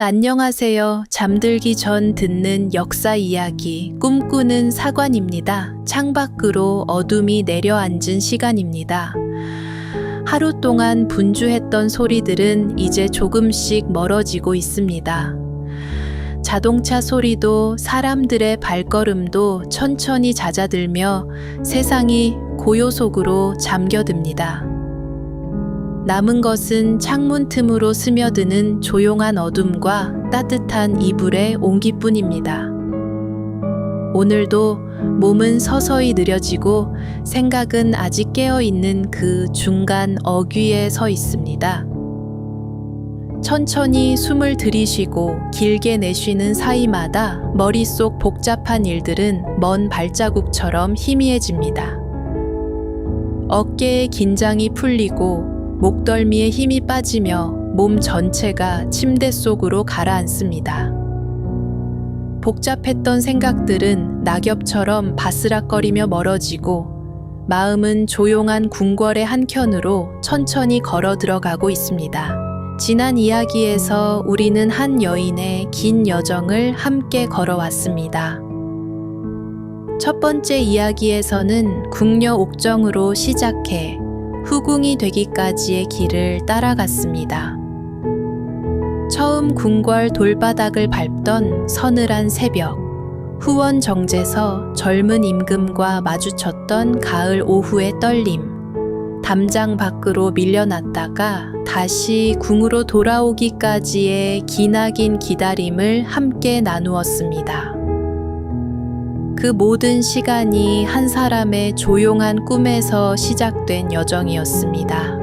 안녕하세요. 잠들기 전 듣는 역사 이야기, 꿈꾸는 사관입니다. 창밖으로 어둠이 내려앉은 시간입니다. 하루 동안 분주했던 소리들은 이제 조금씩 멀어지고 있습니다. 자동차 소리도 사람들의 발걸음도 천천히 잦아들며 세상이 고요 속으로 잠겨듭니다. 남은 것은 창문 틈으로 스며드는 조용한 어둠과 따뜻한 이불의 온기뿐입니다. 오늘도 몸은 서서히 느려지고 생각은 아직 깨어있는 그 중간 어귀에 서 있습니다. 천천히 숨을 들이쉬고 길게 내쉬는 사이마다 머릿속 복잡한 일들은 먼 발자국처럼 희미해집니다. 어깨의 긴장이 풀리고 목덜미에 힘이 빠지며 몸 전체가 침대 속으로 가라앉습니다. 복잡했던 생각들은 낙엽처럼 바스락거리며 멀어지고 마음은 조용한 궁궐의 한켠으로 천천히 걸어 들어가고 있습니다. 지난 이야기에서 우리는 한 여인의 긴 여정을 함께 걸어왔습니다. 첫 번째 이야기에서는 궁녀 옥정으로 시작해 후궁이 되기까지의 길을 따라갔습니다. 처음 궁궐 돌바닥을 밟던 서늘한 새벽, 후원 정제서 젊은 임금과 마주쳤던 가을 오후의 떨림, 담장 밖으로 밀려났다가 다시 궁으로 돌아오기까지의 기나긴 기다림을 함께 나누었습니다. 그 모든 시간이 한 사람의 조용한 꿈에서 시작된 여정이었습니다.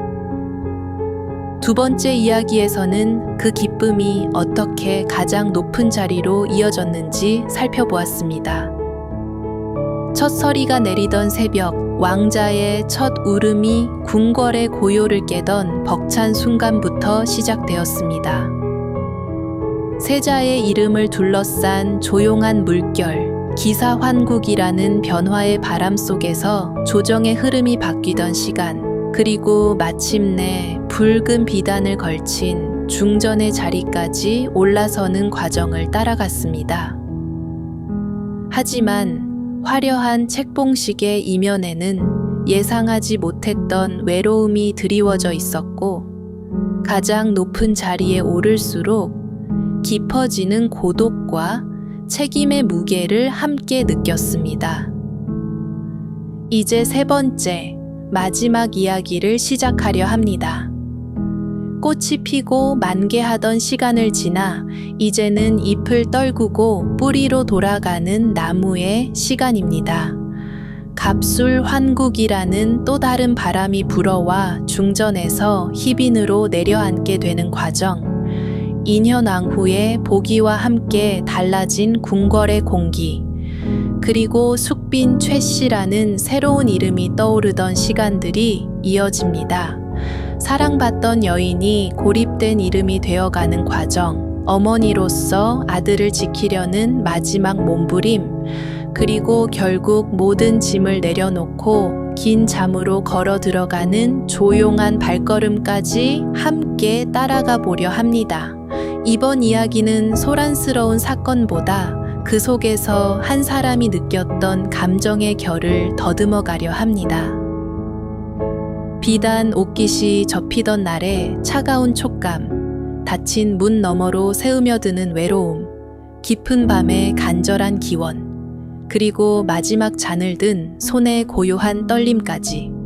두 번째 이야기에서는 그 기쁨이 어떻게 가장 높은 자리로 이어졌는지 살펴보았습니다. 첫 서리가 내리던 새벽, 왕자의 첫 울음이 궁궐의 고요를 깨던 벅찬 순간부터 시작되었습니다. 세자의 이름을 둘러싼 조용한 물결, 기사환국이라는 변화의 바람 속에서 조정의 흐름이 바뀌던 시간, 그리고 마침내 붉은 비단을 걸친 중전의 자리까지 올라서는 과정을 따라갔습니다. 하지만 화려한 책봉식의 이면에는 예상하지 못했던 외로움이 드리워져 있었고, 가장 높은 자리에 오를수록 깊어지는 고독과 책임의 무게를 함께 느꼈습니다. 이제 세 번째, 마지막 이야기를 시작하려 합니다. 꽃이 피고 만개하던 시간을 지나 이제는 잎을 떨구고 뿌리로 돌아가는 나무의 시간입니다. 갑술환국이라는 또 다른 바람이 불어와 중전에서 희빈으로 내려앉게 되는 과정, 인현왕후의 보기와 함께 달라진 궁궐의 공기, 그리고 숙빈 최씨라는 새로운 이름이 떠오르던 시간들이 이어집니다. 사랑받던 여인이 고립된 이름이 되어가는 과정, 어머니로서 아들을 지키려는 마지막 몸부림, 그리고 결국 모든 짐을 내려놓고 긴 잠으로 걸어 들어가는 조용한 발걸음까지 함께 따라가 보려 합니다. 이번 이야기는 소란스러운 사건보다 그 속에서 한 사람이 느꼈던 감정의 결을 더듬어 가려 합니다. 비단 옷깃이 접히던 날의 차가운 촉감, 닫힌 문 너머로 새으며드는 외로움, 깊은 밤의 간절한 기원, 그리고 마지막 잔을 든 손의 고요한 떨림까지.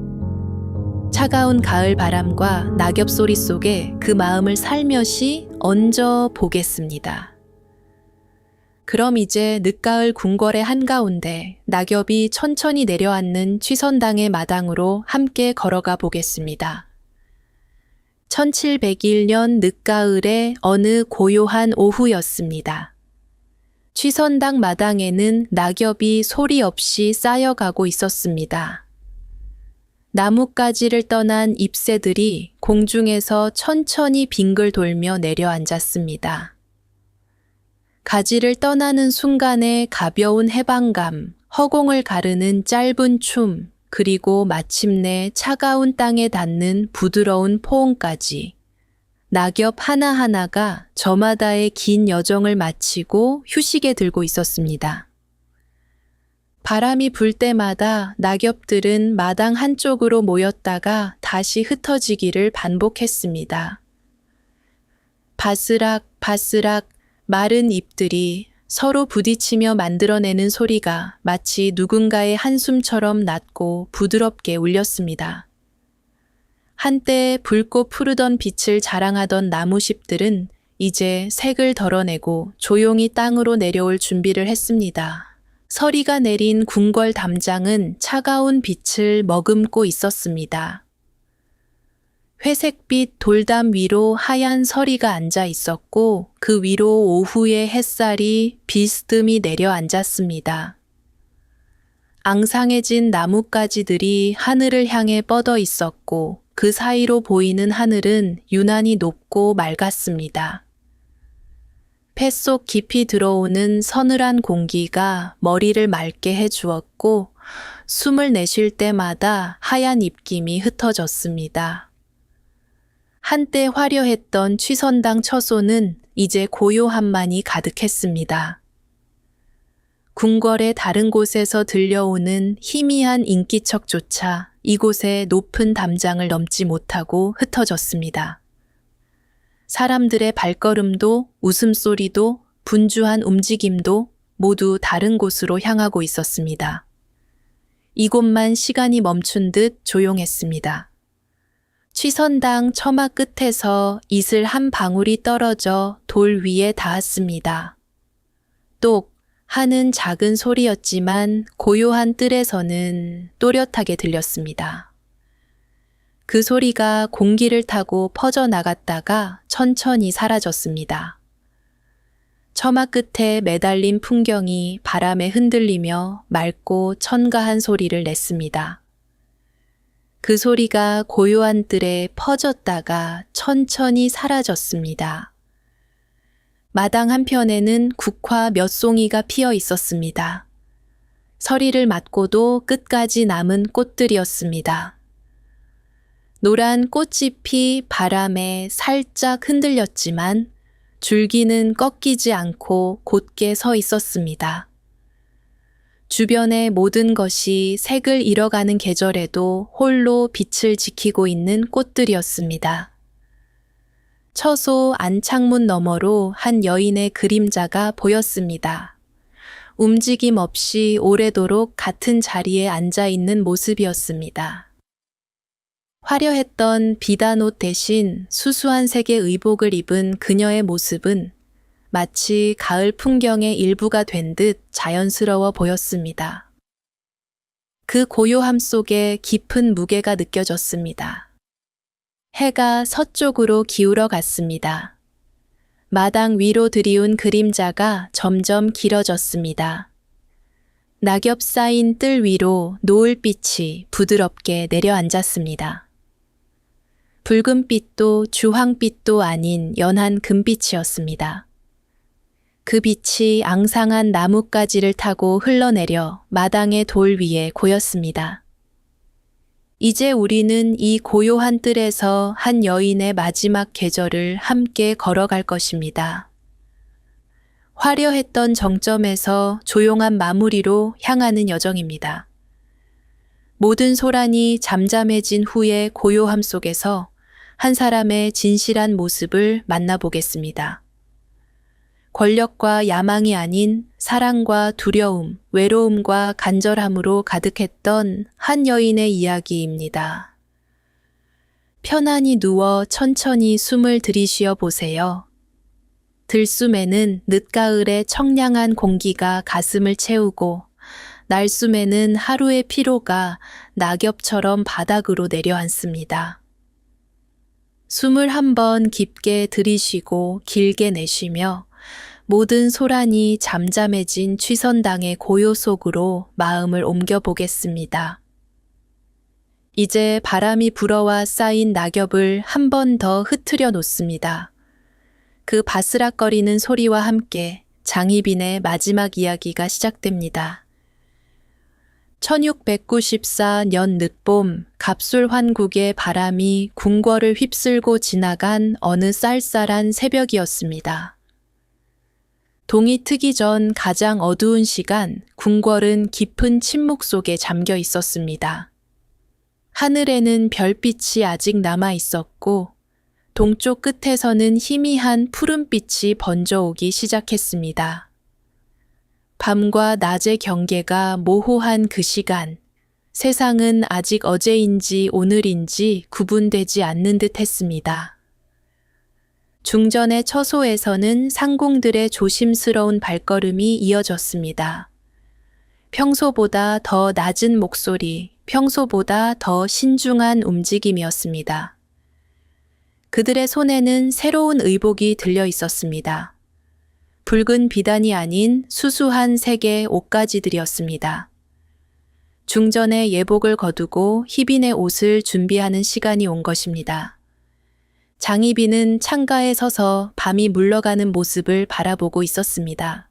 차가운 가을 바람과 낙엽 소리 속에 그 마음을 살며시 얹어 보겠습니다. 그럼 이제 늦가을 궁궐의 한가운데 낙엽이 천천히 내려앉는 취선당의 마당으로 함께 걸어가 보겠습니다. 1701년 늦가을의 어느 고요한 오후였습니다. 취선당 마당에는 낙엽이 소리 없이 쌓여가고 있었습니다. 나뭇가지를 떠난 잎새들이 공중에서 천천히 빙글 돌며 내려앉았습니다. 가지를 떠나는 순간의 가벼운 해방감, 허공을 가르는 짧은 춤, 그리고 마침내 차가운 땅에 닿는 부드러운 포옹까지 낙엽 하나하나가 저마다의 긴 여정을 마치고 휴식에 들고 있었습니다. 바람이 불 때마다 낙엽들은 마당 한쪽으로 모였다가 다시 흩어지기를 반복했습니다. 바스락 바스락 마른 잎들이 서로 부딪히며 만들어내는 소리가 마치 누군가의 한숨처럼 낮고 부드럽게 울렸습니다. 한때 붉고 푸르던 빛을 자랑하던 나무십들은 이제 색을 덜어내고 조용히 땅으로 내려올 준비를 했습니다. 서리가 내린 궁궐 담장은 차가운 빛을 머금고 있었습니다. 회색빛 돌담 위로 하얀 서리가 앉아 있었고 그 위로 오후의 햇살이 비스듬히 내려앉았습니다. 앙상해진 나뭇가지들이 하늘을 향해 뻗어 있었고 그 사이로 보이는 하늘은 유난히 높고 맑았습니다. 뱃속 깊이 들어오는 서늘한 공기가 머리를 맑게 해주었고 숨을 내쉴 때마다 하얀 입김이 흩어졌습니다. 한때 화려했던 취선당 처소는 이제 고요함만이 가득했습니다. 궁궐의 다른 곳에서 들려오는 희미한 인기척조차 이곳의 높은 담장을 넘지 못하고 흩어졌습니다. 사람들의 발걸음도 웃음소리도 분주한 움직임도 모두 다른 곳으로 향하고 있었습니다. 이곳만 시간이 멈춘 듯 조용했습니다. 취선당 처마 끝에서 이슬 한 방울이 떨어져 돌 위에 닿았습니다. 똑 하는 작은 소리였지만 고요한 뜰에서는 또렷하게 들렸습니다. 그 소리가 공기를 타고 퍼져나갔다가 천천히 사라졌습니다. 처마 끝에 매달린 풍경이 바람에 흔들리며 맑고 천가한 소리를 냈습니다. 그 소리가 고요한 뜰에 퍼졌다가 천천히 사라졌습니다. 마당 한편에는 국화 몇 송이가 피어 있었습니다. 서리를 맞고도 끝까지 남은 꽃들이었습니다. 노란 꽃잎이 바람에 살짝 흔들렸지만 줄기는 꺾이지 않고 곧게 서 있었습니다. 주변의 모든 것이 색을 잃어가는 계절에도 홀로 빛을 지키고 있는 꽃들이었습니다. 처소 안창문 너머로 한 여인의 그림자가 보였습니다. 움직임 없이 오래도록 같은 자리에 앉아 있는 모습이었습니다. 화려했던 비단 옷 대신 수수한 색의 의복을 입은 그녀의 모습은 마치 가을 풍경의 일부가 된 듯 자연스러워 보였습니다. 그 고요함 속에 깊은 무게가 느껴졌습니다. 해가 서쪽으로 기울어 갔습니다. 마당 위로 들이운 그림자가 점점 길어졌습니다. 낙엽 쌓인 뜰 위로 노을빛이 부드럽게 내려앉았습니다. 붉은빛도 주황빛도 아닌 연한 금빛이었습니다. 그 빛이 앙상한 나뭇가지를 타고 흘러내려 마당의 돌 위에 고였습니다. 이제 우리는 이 고요한 뜰에서 한 여인의 마지막 계절을 함께 걸어갈 것입니다. 화려했던 정점에서 조용한 마무리로 향하는 여정입니다. 모든 소란이 잠잠해진 후의 고요함 속에서 한 사람의 진실한 모습을 만나보겠습니다. 권력과 야망이 아닌 사랑과 두려움, 외로움과 간절함으로 가득했던 한 여인의 이야기입니다. 편안히 누워 천천히 숨을 들이쉬어 보세요. 들숨에는 늦가을의 청량한 공기가 가슴을 채우고 날숨에는 하루의 피로가 낙엽처럼 바닥으로 내려앉습니다. 숨을 한번 깊게 들이쉬고 길게 내쉬며 모든 소란이 잠잠해진 취선당의 고요 속으로 마음을 옮겨보겠습니다. 이제 바람이 불어와 쌓인 낙엽을 한 번 더 흩트려 놓습니다. 그 바스락거리는 소리와 함께 장희빈의 마지막 이야기가 시작됩니다. 1694년 늦봄 갑술환국의 바람이 궁궐을 휩쓸고 지나간 어느 쌀쌀한 새벽이었습니다. 동이 트기 전 가장 어두운 시간, 궁궐은 깊은 침묵 속에 잠겨 있었습니다. 하늘에는 별빛이 아직 남아 있었고, 동쪽 끝에서는 희미한 푸른빛이 번져오기 시작했습니다. 밤과 낮의 경계가 모호한 그 시간, 세상은 아직 어제인지 오늘인지 구분되지 않는 듯 했습니다. 중전의 처소에서는 상궁들의 조심스러운 발걸음이 이어졌습니다. 평소보다 더 낮은 목소리, 평소보다 더 신중한 움직임이었습니다. 그들의 손에는 새로운 의복이 들려 있었습니다. 붉은 비단이 아닌 수수한 색의 옷가지들이었습니다. 중전의 예복을 거두고 희빈의 옷을 준비하는 시간이 온 것입니다. 장희빈은 창가에 서서 밤이 물러가는 모습을 바라보고 있었습니다.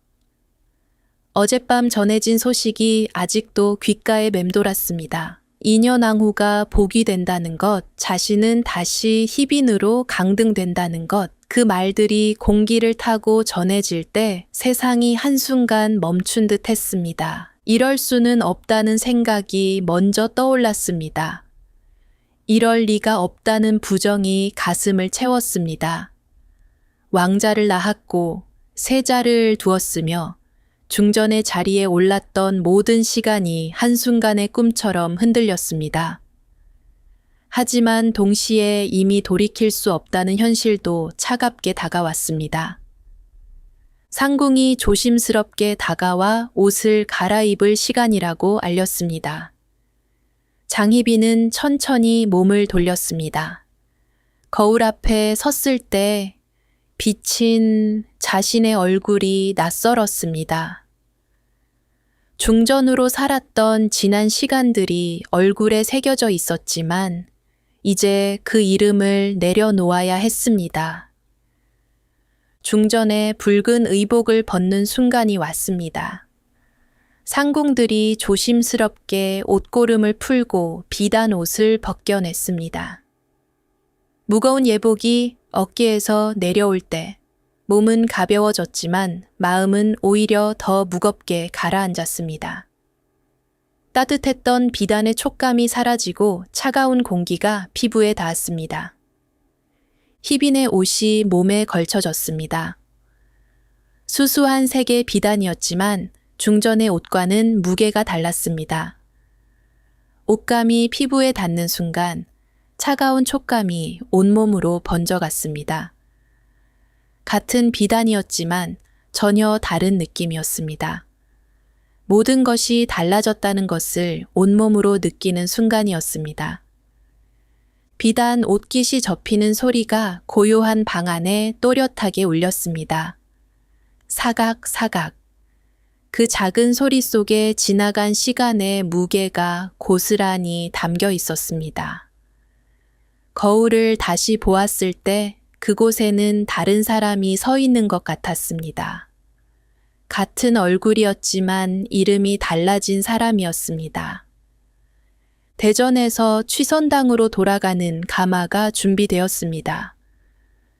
어젯밤 전해진 소식이 아직도 귓가에 맴돌았습니다. 인현왕후가 복이 된다는 것, 자신은 다시 희빈으로 강등된다는 것, 그 말들이 공기를 타고 전해질 때 세상이 한순간 멈춘 듯 했습니다. 이럴 수는 없다는 생각이 먼저 떠올랐습니다. 이럴 리가 없다는 부정이 가슴을 채웠습니다. 왕자를 낳았고 세자를 두었으며 중전의 자리에 올랐던 모든 시간이 한순간의 꿈처럼 흔들렸습니다. 하지만 동시에 이미 돌이킬 수 없다는 현실도 차갑게 다가왔습니다. 상궁이 조심스럽게 다가와 옷을 갈아입을 시간이라고 알렸습니다. 장희빈은 천천히 몸을 돌렸습니다. 거울 앞에 섰을 때 비친 자신의 얼굴이 낯설었습니다. 중전으로 살았던 지난 시간들이 얼굴에 새겨져 있었지만 이제 그 이름을 내려놓아야 했습니다. 중전에 붉은 의복을 벗는 순간이 왔습니다. 상궁들이 조심스럽게 옷고름을 풀고 비단 옷을 벗겨냈습니다. 무거운 예복이 어깨에서 내려올 때 몸은 가벼워졌지만 마음은 오히려 더 무겁게 가라앉았습니다. 따뜻했던 비단의 촉감이 사라지고 차가운 공기가 피부에 닿았습니다. 희빈의 옷이 몸에 걸쳐졌습니다. 수수한 색의 비단이었지만 중전의 옷과는 무게가 달랐습니다. 옷감이 피부에 닿는 순간 차가운 촉감이 온몸으로 번져갔습니다. 같은 비단이었지만 전혀 다른 느낌이었습니다. 모든 것이 달라졌다는 것을 온몸으로 느끼는 순간이었습니다. 비단 옷깃이 접히는 소리가 고요한 방 안에 또렷하게 울렸습니다. 사각사각. 그 작은 소리 속에 지나간 시간의 무게가 고스란히 담겨 있었습니다. 거울을 다시 보았을 때 그곳에는 다른 사람이 서 있는 것 같았습니다. 같은 얼굴이었지만 이름이 달라진 사람이었습니다. 대전에서 취선당으로 돌아가는 가마가 준비되었습니다.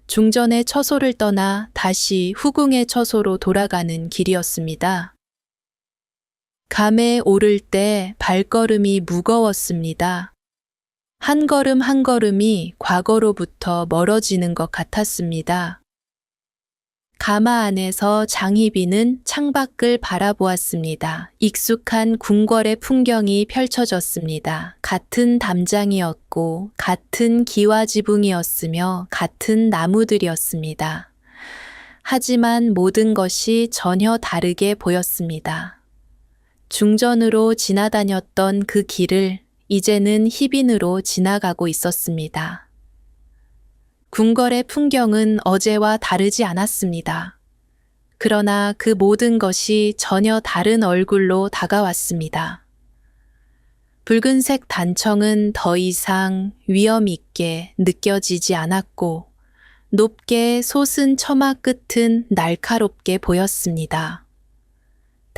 중전의 처소를 떠나 다시 후궁의 처소로 돌아가는 길이었습니다. 감에 오를 때 발걸음이 무거웠습니다. 한 걸음 한 걸음이 과거로부터 멀어지는 것 같았습니다. 가마 안에서 장희빈은 창밖을 바라보았습니다. 익숙한 궁궐의 풍경이 펼쳐졌습니다. 같은 담장이었고 같은 기와지붕이었으며 같은 나무들이었습니다. 하지만 모든 것이 전혀 다르게 보였습니다. 중전으로 지나다녔던 그 길을 이제는 희빈으로 지나가고 있었습니다. 궁궐의 풍경은 어제와 다르지 않았습니다. 그러나 그 모든 것이 전혀 다른 얼굴로 다가왔습니다. 붉은색 단청은 더 이상 위험 있게 느껴지지 않았고 높게 솟은 처마 끝은 날카롭게 보였습니다.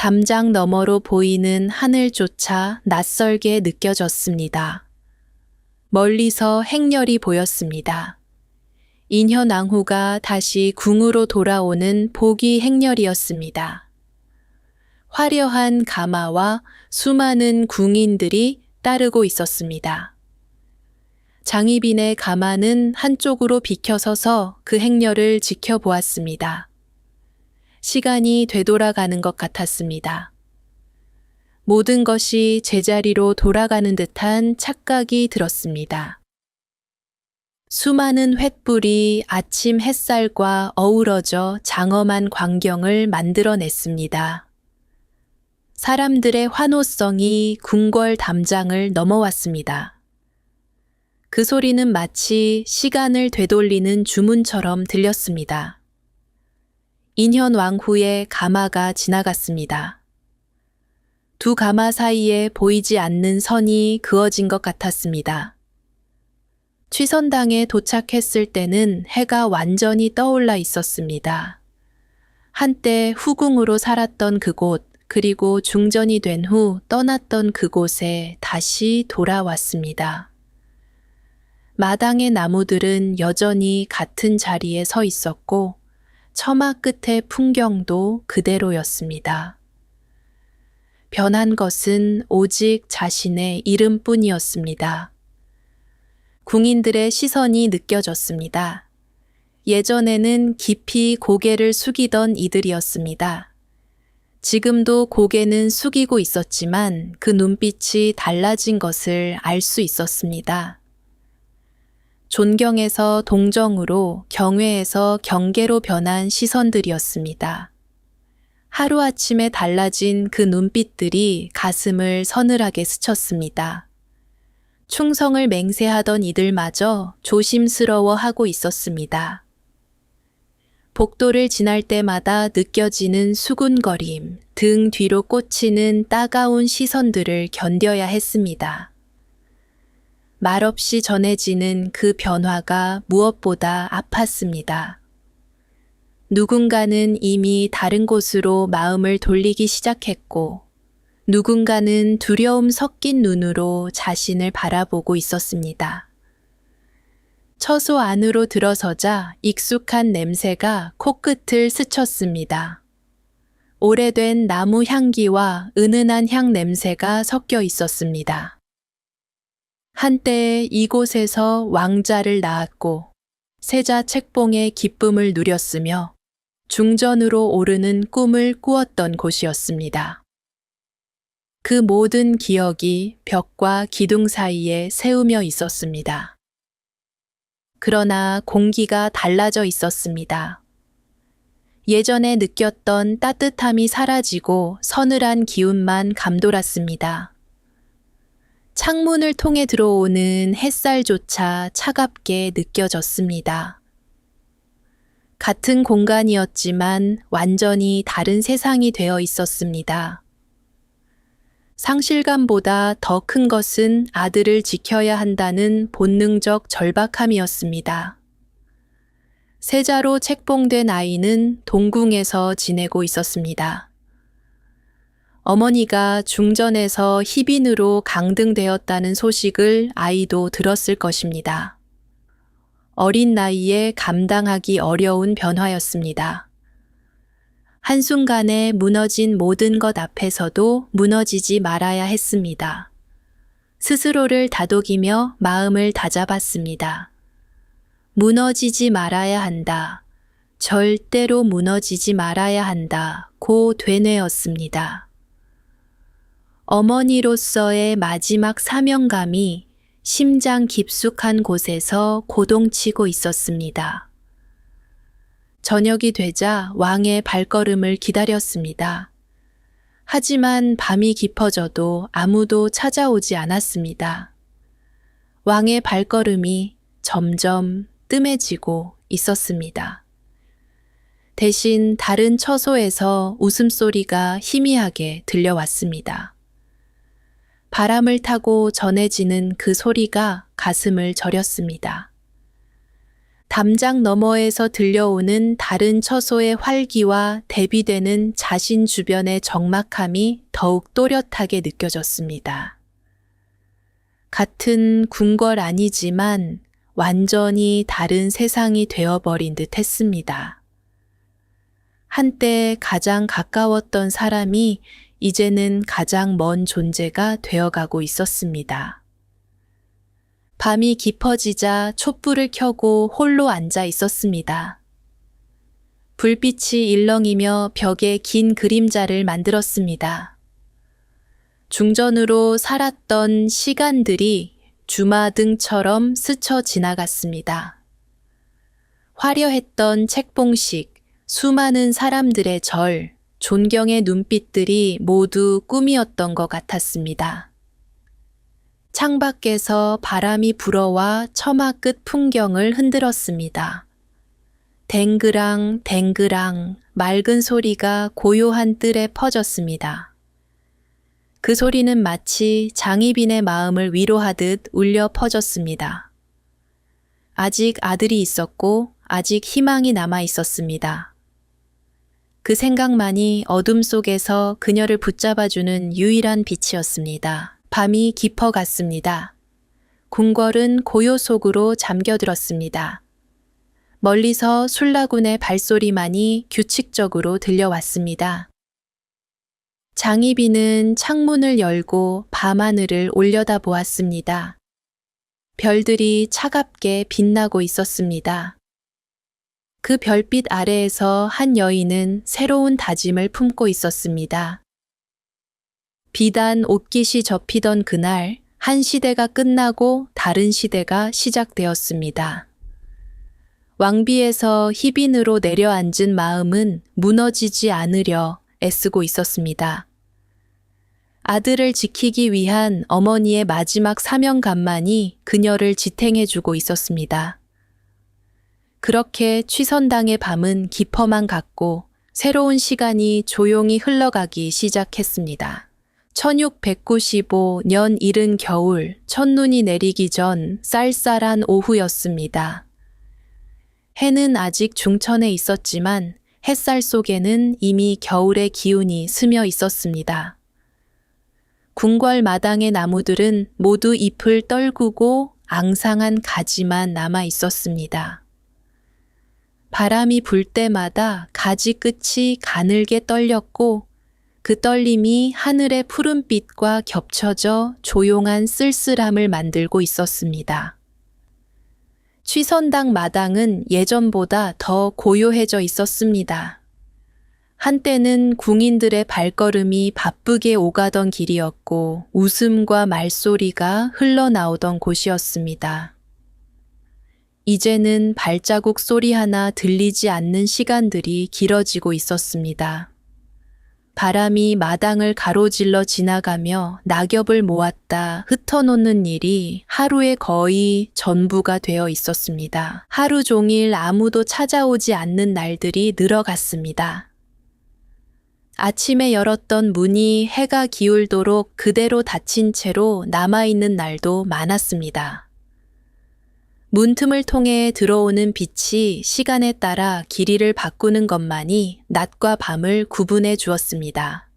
담장 너머로 보이는 하늘조차 낯설게 느껴졌습니다. 멀리서 행렬이 보였습니다. 인현왕후가 다시 궁으로 돌아오는 복이 행렬이었습니다. 화려한 가마와 수많은 궁인들이 따르고 있었습니다. 장희빈의 가마는 한쪽으로 비켜서서 그 행렬을 지켜보았습니다. 시간이 되돌아가는 것 같았습니다. 모든 것이 제자리로 돌아가는 듯한 착각이 들었습니다. 수많은 횃불이 아침 햇살과 어우러져 장엄한 광경을 만들어냈습니다. 사람들의 환호성이 궁궐 담장을 넘어왔습니다. 그 소리는 마치 시간을 되돌리는 주문처럼 들렸습니다. 인현왕후의 가마가 지나갔습니다. 두 가마 사이에 보이지 않는 선이 그어진 것 같았습니다. 취선당에 도착했을 때는 해가 완전히 떠올라 있었습니다. 한때 후궁으로 살았던 그곳, 그리고 중전이 된 후 떠났던 그곳에 다시 돌아왔습니다. 마당의 나무들은 여전히 같은 자리에 서 있었고 처마 끝의 풍경도 그대로였습니다. 변한 것은 오직 자신의 이름뿐이었습니다. 궁인들의 시선이 느껴졌습니다. 예전에는 깊이 고개를 숙이던 이들이었습니다. 지금도 고개는 숙이고 있었지만 그 눈빛이 달라진 것을 알 수 있었습니다. 존경에서 동정으로, 경외에서 경계로 변한 시선들이었습니다. 하루아침에 달라진 그 눈빛들이 가슴을 서늘하게 스쳤습니다. 충성을 맹세하던 이들마저 조심스러워하고 있었습니다. 복도를 지날 때마다 느껴지는 수군거림, 등 뒤로 꽂히는 따가운 시선들을 견뎌야 했습니다. 말없이 전해지는 그 변화가 무엇보다 아팠습니다. 누군가는 이미 다른 곳으로 마음을 돌리기 시작했고, 누군가는 두려움 섞인 눈으로 자신을 바라보고 있었습니다. 처소 안으로 들어서자 익숙한 냄새가 코끝을 스쳤습니다. 오래된 나무 향기와 은은한 향 냄새가 섞여 있었습니다. 한때 이곳에서 왕자를 낳았고 세자 책봉의 기쁨을 누렸으며 중전으로 오르는 꿈을 꾸었던 곳이었습니다. 그 모든 기억이 벽과 기둥 사이에 세우며 있었습니다. 그러나 공기가 달라져 있었습니다. 예전에 느꼈던 따뜻함이 사라지고 서늘한 기운만 감돌았습니다. 창문을 통해 들어오는 햇살조차 차갑게 느껴졌습니다. 같은 공간이었지만 완전히 다른 세상이 되어 있었습니다. 상실감보다 더 큰 것은 아들을 지켜야 한다는 본능적 절박함이었습니다. 세자로 책봉된 아이는 동궁에서 지내고 있었습니다. 어머니가 중전에서 희빈으로 강등되었다는 소식을 아이도 들었을 것입니다. 어린 나이에 감당하기 어려운 변화였습니다. 한순간에 무너진 모든 것 앞에서도 무너지지 말아야 했습니다. 스스로를 다독이며 마음을 다잡았습니다. 무너지지 말아야 한다. 절대로 무너지지 말아야 한다. 고 되뇌었습니다. 어머니로서의 마지막 사명감이 심장 깊숙한 곳에서 고동치고 있었습니다. 저녁이 되자 왕의 발걸음을 기다렸습니다. 하지만 밤이 깊어져도 아무도 찾아오지 않았습니다. 왕의 발걸음이 점점 뜸해지고 있었습니다. 대신 다른 처소에서 웃음소리가 희미하게 들려왔습니다. 바람을 타고 전해지는 그 소리가 가슴을 저렸습니다. 담장 너머에서 들려오는 다른 처소의 활기와 대비되는 자신 주변의 적막함이 더욱 또렷하게 느껴졌습니다. 같은 궁궐 아니지만 완전히 다른 세상이 되어버린 듯 했습니다. 한때 가장 가까웠던 사람이 이제는 가장 먼 존재가 되어가고 있었습니다. 밤이 깊어지자 촛불을 켜고 홀로 앉아 있었습니다. 불빛이 일렁이며 벽에 긴 그림자를 만들었습니다. 중전으로 살았던 시간들이 주마등처럼 스쳐 지나갔습니다. 화려했던 책봉식, 수많은 사람들의 절, 존경의 눈빛들이 모두 꿈이었던 것 같았습니다. 창밖에서 바람이 불어와 처마 끝 풍경을 흔들었습니다. 댕그랑 댕그랑 맑은 소리가 고요한 뜰에 퍼졌습니다. 그 소리는 마치 장희빈의 마음을 위로하듯 울려 퍼졌습니다. 아직 아들이 있었고 아직 희망이 남아 있었습니다. 그 생각만이 어둠 속에서 그녀를 붙잡아주는 유일한 빛이었습니다. 밤이 깊어갔습니다. 궁궐은 고요 속으로 잠겨들었습니다. 멀리서 술라군의 발소리만이 규칙적으로 들려왔습니다. 장희빈은 창문을 열고 밤하늘을 올려다보았습니다. 별들이 차갑게 빛나고 있었습니다. 그 별빛 아래에서 한 여인은 새로운 다짐을 품고 있었습니다. 비단 옷깃이 접히던 그날, 한 시대가 끝나고 다른 시대가 시작되었습니다. 왕비에서 희빈으로 내려앉은 마음은 무너지지 않으려 애쓰고 있었습니다. 아들을 지키기 위한 어머니의 마지막 사명감만이 그녀를 지탱해주고 있었습니다. 그렇게 취선당의 밤은 깊어만 갔고 새로운 시간이 조용히 흘러가기 시작했습니다. 1695년 이른 겨울, 첫눈이 내리기 전 쌀쌀한 오후였습니다. 해는 아직 중천에 있었지만 햇살 속에는 이미 겨울의 기운이 스며 있었습니다. 궁궐 마당의 나무들은 모두 잎을 떨구고 앙상한 가지만 남아 있었습니다. 바람이 불 때마다 가지 끝이 가늘게 떨렸고 그 떨림이 하늘의 푸른빛과 겹쳐져 조용한 쓸쓸함을 만들고 있었습니다. 취선당 마당은 예전보다 더 고요해져 있었습니다. 한때는 궁인들의 발걸음이 바쁘게 오가던 길이었고 웃음과 말소리가 흘러나오던 곳이었습니다. 이제는 발자국 소리 하나 들리지 않는 시간들이 길어지고 있었습니다. 바람이 마당을 가로질러 지나가며 낙엽을 모았다 흩어놓는 일이 하루의 거의 전부가 되어 있었습니다. 하루 종일 아무도 찾아오지 않는 날들이 늘어갔습니다. 아침에 열었던 문이 해가 기울도록 그대로 닫힌 채로 남아있는 날도 많았습니다. 문틈을 통해 들어오는 빛이 시간에 따라 길이를 바꾸는 것만이 낮과 밤을 구분해 주었습니다.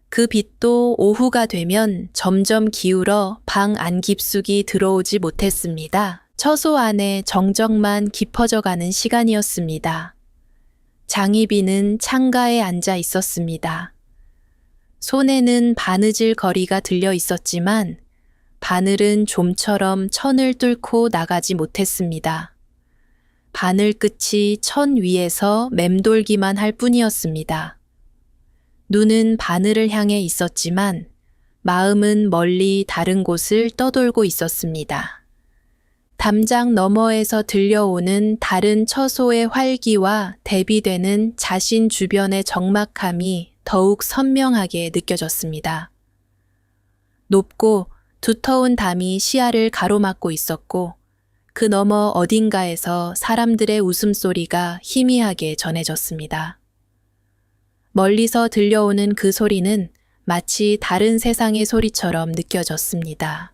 그 빛도 오후가 되면 점점 기울어 방 안 깊숙이 들어오지 못했습니다. 처소 안에 정적만 깊어져가는 시간이었습니다. 장희빈은 창가에 앉아 있었습니다. 손에는 바느질 거리가 들려 있었지만 바늘은 좀처럼 천을 뚫고 나가지 못했습니다. 바늘 끝이 천 위에서 맴돌기만 할 뿐이었습니다. 눈은 바늘을 향해 있었지만 마음은 멀리 다른 곳을 떠돌고 있었습니다. 담장 너머에서 들려오는 다른 처소의 활기와 대비되는 자신 주변의 적막함이 더욱 선명하게 느껴졌습니다. 높고 두터운 담이 시야를 가로막고 있었고 그 너머 어딘가에서 사람들의 웃음소리가 희미하게 전해졌습니다. 멀리서 들려오는 그 소리는 마치 다른 세상의 소리처럼 느껴졌습니다.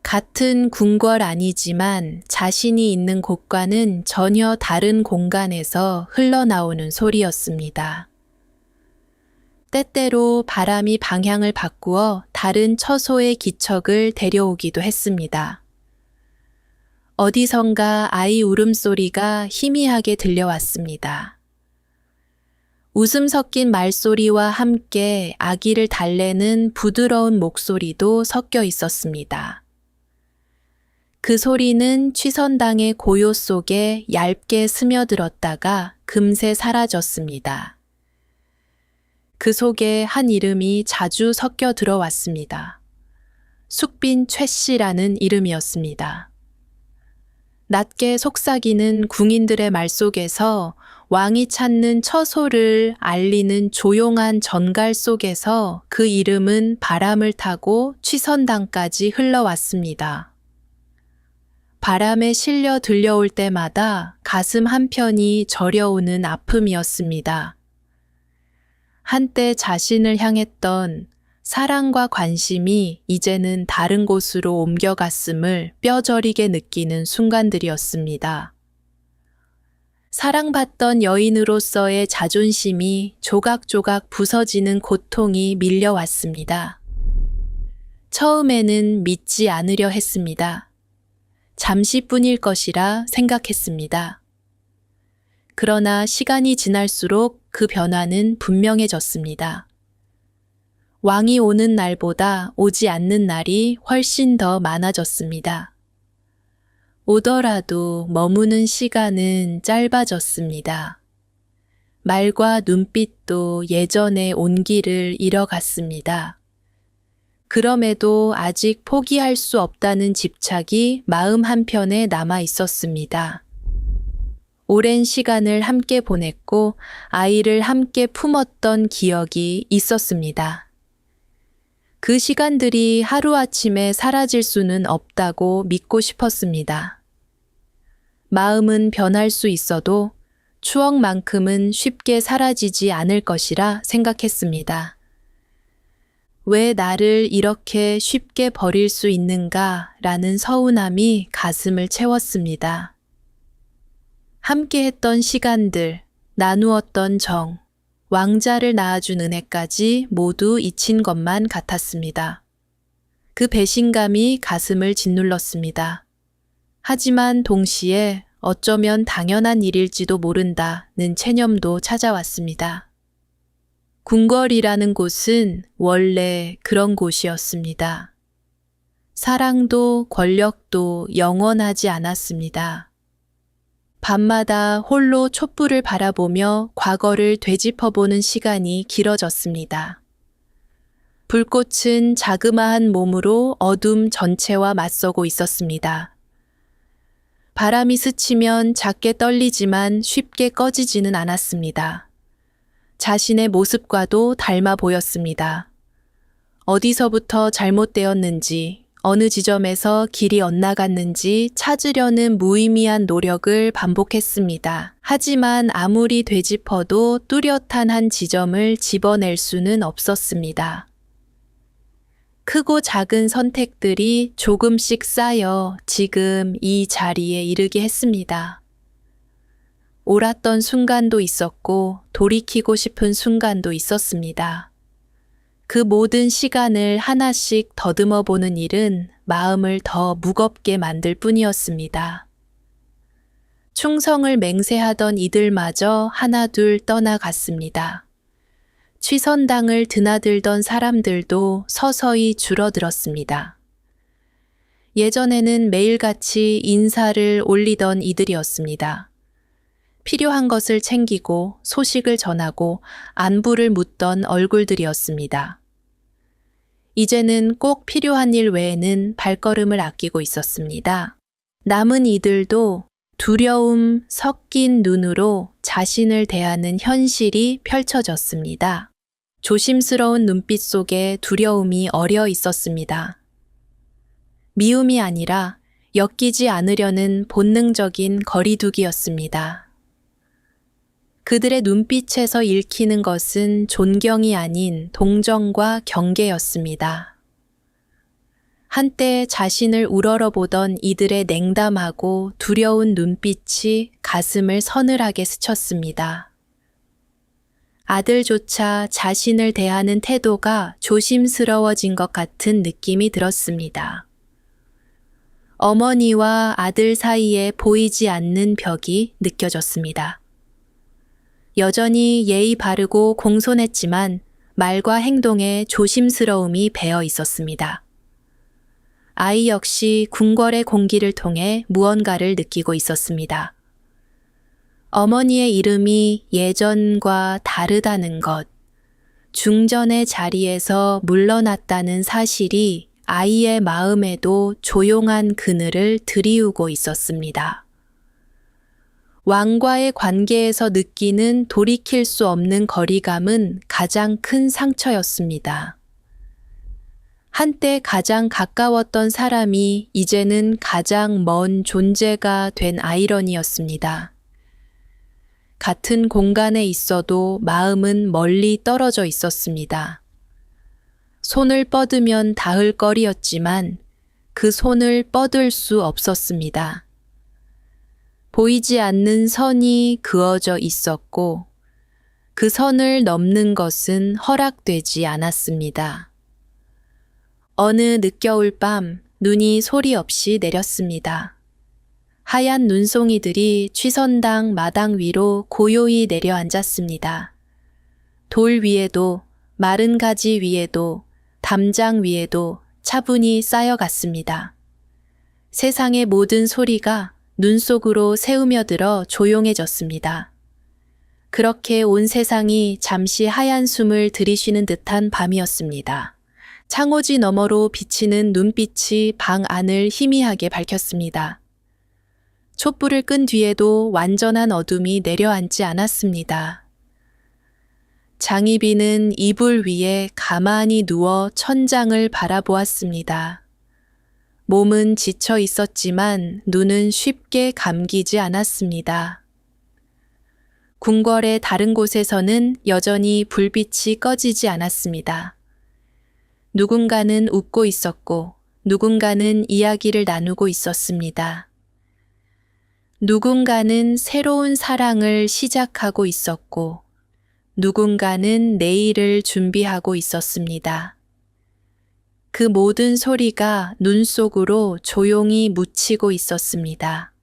같은 궁궐 아니지만 자신이 있는 곳과는 전혀 다른 공간에서 흘러나오는 소리였습니다. 때때로 바람이 방향을 바꾸어 다른 처소의 기척을 데려오기도 했습니다. 어디선가 아이 울음소리가 희미하게 들려왔습니다. 웃음 섞인 말소리와 함께 아기를 달래는 부드러운 목소리도 섞여 있었습니다. 그 소리는 취선당의 고요 속에 얇게 스며들었다가 금세 사라졌습니다. 그 속에 한 이름이 자주 섞여 들어왔습니다. 숙빈 최씨라는 이름이었습니다. 낮게 속삭이는 궁인들의 말 속에서 왕이 찾는 처소를 알리는 조용한 전갈 속에서 그 이름은 바람을 타고 취선당까지 흘러왔습니다. 바람에 실려 들려올 때마다 가슴 한편이 저려오는 아픔이었습니다. 한때 자신을 향했던 사랑과 관심이 이제는 다른 곳으로 옮겨갔음을 뼈저리게 느끼는 순간들이었습니다. 사랑받던 여인으로서의 자존심이 조각조각 부서지는 고통이 밀려왔습니다. 처음에는 믿지 않으려 했습니다. 잠시뿐일 것이라 생각했습니다. 그러나 시간이 지날수록 그 변화는 분명해졌습니다. 왕이 오는 날보다 오지 않는 날이 훨씬 더 많아졌습니다. 오더라도 머무는 시간은 짧아졌습니다. 말과 눈빛도 예전의 온기를 잃어갔습니다. 그럼에도 아직 포기할 수 없다는 집착이 마음 한편에 남아 있었습니다. 오랜 시간을 함께 보냈고 아이를 함께 품었던 기억이 있었습니다. 그 시간들이 하루아침에 사라질 수는 없다고 믿고 싶었습니다. 마음은 변할 수 있어도 추억만큼은 쉽게 사라지지 않을 것이라 생각했습니다. 왜 나를 이렇게 쉽게 버릴 수 있는가라는 서운함이 가슴을 채웠습니다. 함께했던 시간들, 나누었던 정, 왕자를 낳아준 은혜까지 모두 잊힌 것만 같았습니다. 그 배신감이 가슴을 짓눌렀습니다. 하지만 동시에 어쩌면 당연한 일일지도 모른다는 체념도 찾아왔습니다. 궁궐이라는 곳은 원래 그런 곳이었습니다. 사랑도 권력도 영원하지 않았습니다. 밤마다 홀로 촛불을 바라보며 과거를 되짚어보는 시간이 길어졌습니다. 불꽃은 자그마한 몸으로 어둠 전체와 맞서고 있었습니다. 바람이 스치면 작게 떨리지만 쉽게 꺼지지는 않았습니다. 자신의 모습과도 닮아 보였습니다. 어디서부터 잘못되었는지, 어느 지점에서 길이 엇나갔는지 찾으려는 무의미한 노력을 반복했습니다. 하지만 아무리 되짚어도 뚜렷한 한 지점을 집어낼 수는 없었습니다. 크고 작은 선택들이 조금씩 쌓여 지금 이 자리에 이르게 했습니다. 옳았던 순간도 있었고 돌이키고 싶은 순간도 있었습니다. 그 모든 시간을 하나씩 더듬어 보는 일은 마음을 더 무겁게 만들 뿐이었습니다. 충성을 맹세하던 이들마저 하나둘 떠나갔습니다. 취선당을 드나들던 사람들도 서서히 줄어들었습니다. 예전에는 매일같이 인사를 올리던 이들이었습니다. 필요한 것을 챙기고 소식을 전하고 안부를 묻던 얼굴들이었습니다. 이제는 꼭 필요한 일 외에는 발걸음을 아끼고 있었습니다. 남은 이들도 두려움 섞인 눈으로 자신을 대하는 현실이 펼쳐졌습니다. 조심스러운 눈빛 속에 두려움이 어려 있었습니다. 미움이 아니라 엮이지 않으려는 본능적인 거리두기였습니다. 그들의 눈빛에서 읽히는 것은 존경이 아닌 동정과 경계였습니다. 한때 자신을 우러러보던 이들의 냉담하고 두려운 눈빛이 가슴을 서늘하게 스쳤습니다. 아들조차 자신을 대하는 태도가 조심스러워진 것 같은 느낌이 들었습니다. 어머니와 아들 사이에 보이지 않는 벽이 느껴졌습니다. 여전히 예의 바르고 공손했지만 말과 행동에 조심스러움이 배어 있었습니다. 아이 역시 궁궐의 공기를 통해 무언가를 느끼고 있었습니다. 어머니의 이름이 예전과 다르다는 것, 중전의 자리에서 물러났다는 사실이 아이의 마음에도 조용한 그늘을 들이우고 있었습니다. 왕과의 관계에서 느끼는 돌이킬 수 없는 거리감은 가장 큰 상처였습니다. 한때 가장 가까웠던 사람이 이제는 가장 먼 존재가 된 아이러니였습니다. 같은 공간에 있어도 마음은 멀리 떨어져 있었습니다. 손을 뻗으면 닿을 거리였지만 그 손을 뻗을 수 없었습니다. 보이지 않는 선이 그어져 있었고 그 선을 넘는 것은 허락되지 않았습니다. 어느 늦겨울 밤 눈이 소리 없이 내렸습니다. 하얀 눈송이들이 취선당 마당 위로 고요히 내려앉았습니다. 돌 위에도 마른 가지 위에도 담장 위에도 차분히 쌓여갔습니다. 세상의 모든 소리가 눈 속으로 새우며들어 조용해졌습니다. 그렇게 온 세상이 잠시 하얀 숨을 들이쉬는 듯한 밤이었습니다. 창호지 너머로 비치는 눈빛이 방 안을 희미하게 밝혔습니다. 촛불을 끈 뒤에도 완전한 어둠이 내려앉지 않았습니다. 장희빈은 이불 위에 가만히 누워 천장을 바라보았습니다. 몸은 지쳐 있었지만 눈은 쉽게 감기지 않았습니다. 궁궐의 다른 곳에서는 여전히 불빛이 꺼지지 않았습니다. 누군가는 웃고 있었고 누군가는 이야기를 나누고 있었습니다. 누군가는 새로운 사랑을 시작하고 있었고 누군가는 내일을 준비하고 있었습니다. 그 모든 소리가 눈 속으로 조용히 묻히고 있었습니다.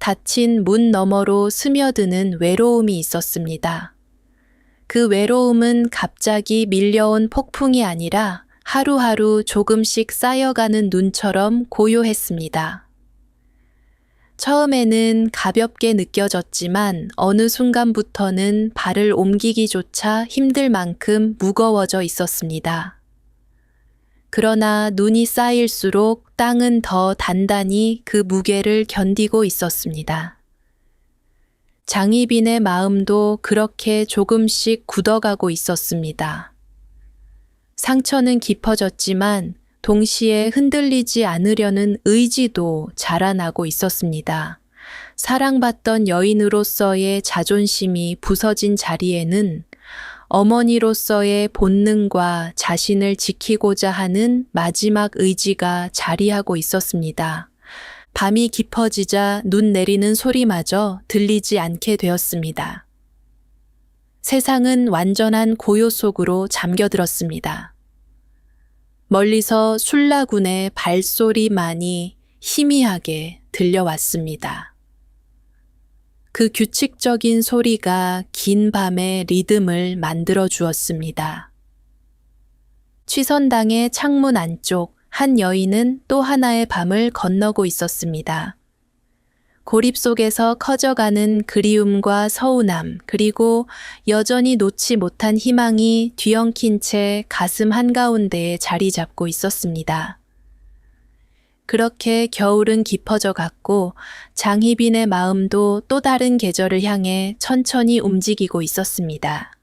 닫힌 문 너머로 스며드는 외로움이 있었습니다. 그 외로움은 갑자기 밀려온 폭풍이 아니라 하루하루 조금씩 쌓여가는 눈처럼 고요했습니다. 처음에는 가볍게 느껴졌지만 어느 순간부터는 발을 옮기기조차 힘들 만큼 무거워져 있었습니다. 그러나 눈이 쌓일수록 땅은 더 단단히 그 무게를 견디고 있었습니다. 장희빈의 마음도 그렇게 조금씩 굳어가고 있었습니다. 상처는 깊어졌지만 동시에 흔들리지 않으려는 의지도 자라나고 있었습니다. 사랑받던 여인으로서의 자존심이 부서진 자리에는 어머니로서의 본능과 자신을 지키고자 하는 마지막 의지가 자리하고 있었습니다. 밤이 깊어지자 눈 내리는 소리마저 들리지 않게 되었습니다. 세상은 완전한 고요 속으로 잠겨들었습니다. 멀리서 술라군의 발소리만이 희미하게 들려왔습니다. 그 규칙적인 소리가 긴 밤의 리듬을 만들어 주었습니다. 취선당의 창문 안쪽 한 여인은 또 하나의 밤을 건너고 있었습니다. 고립 속에서 커져가는 그리움과 서운함, 그리고 여전히 놓지 못한 희망이 뒤엉킨 채 가슴 한가운데에 자리 잡고 있었습니다. 그렇게 겨울은 깊어져 갔고 장희빈의 마음도 또 다른 계절을 향해 천천히 움직이고 있었습니다.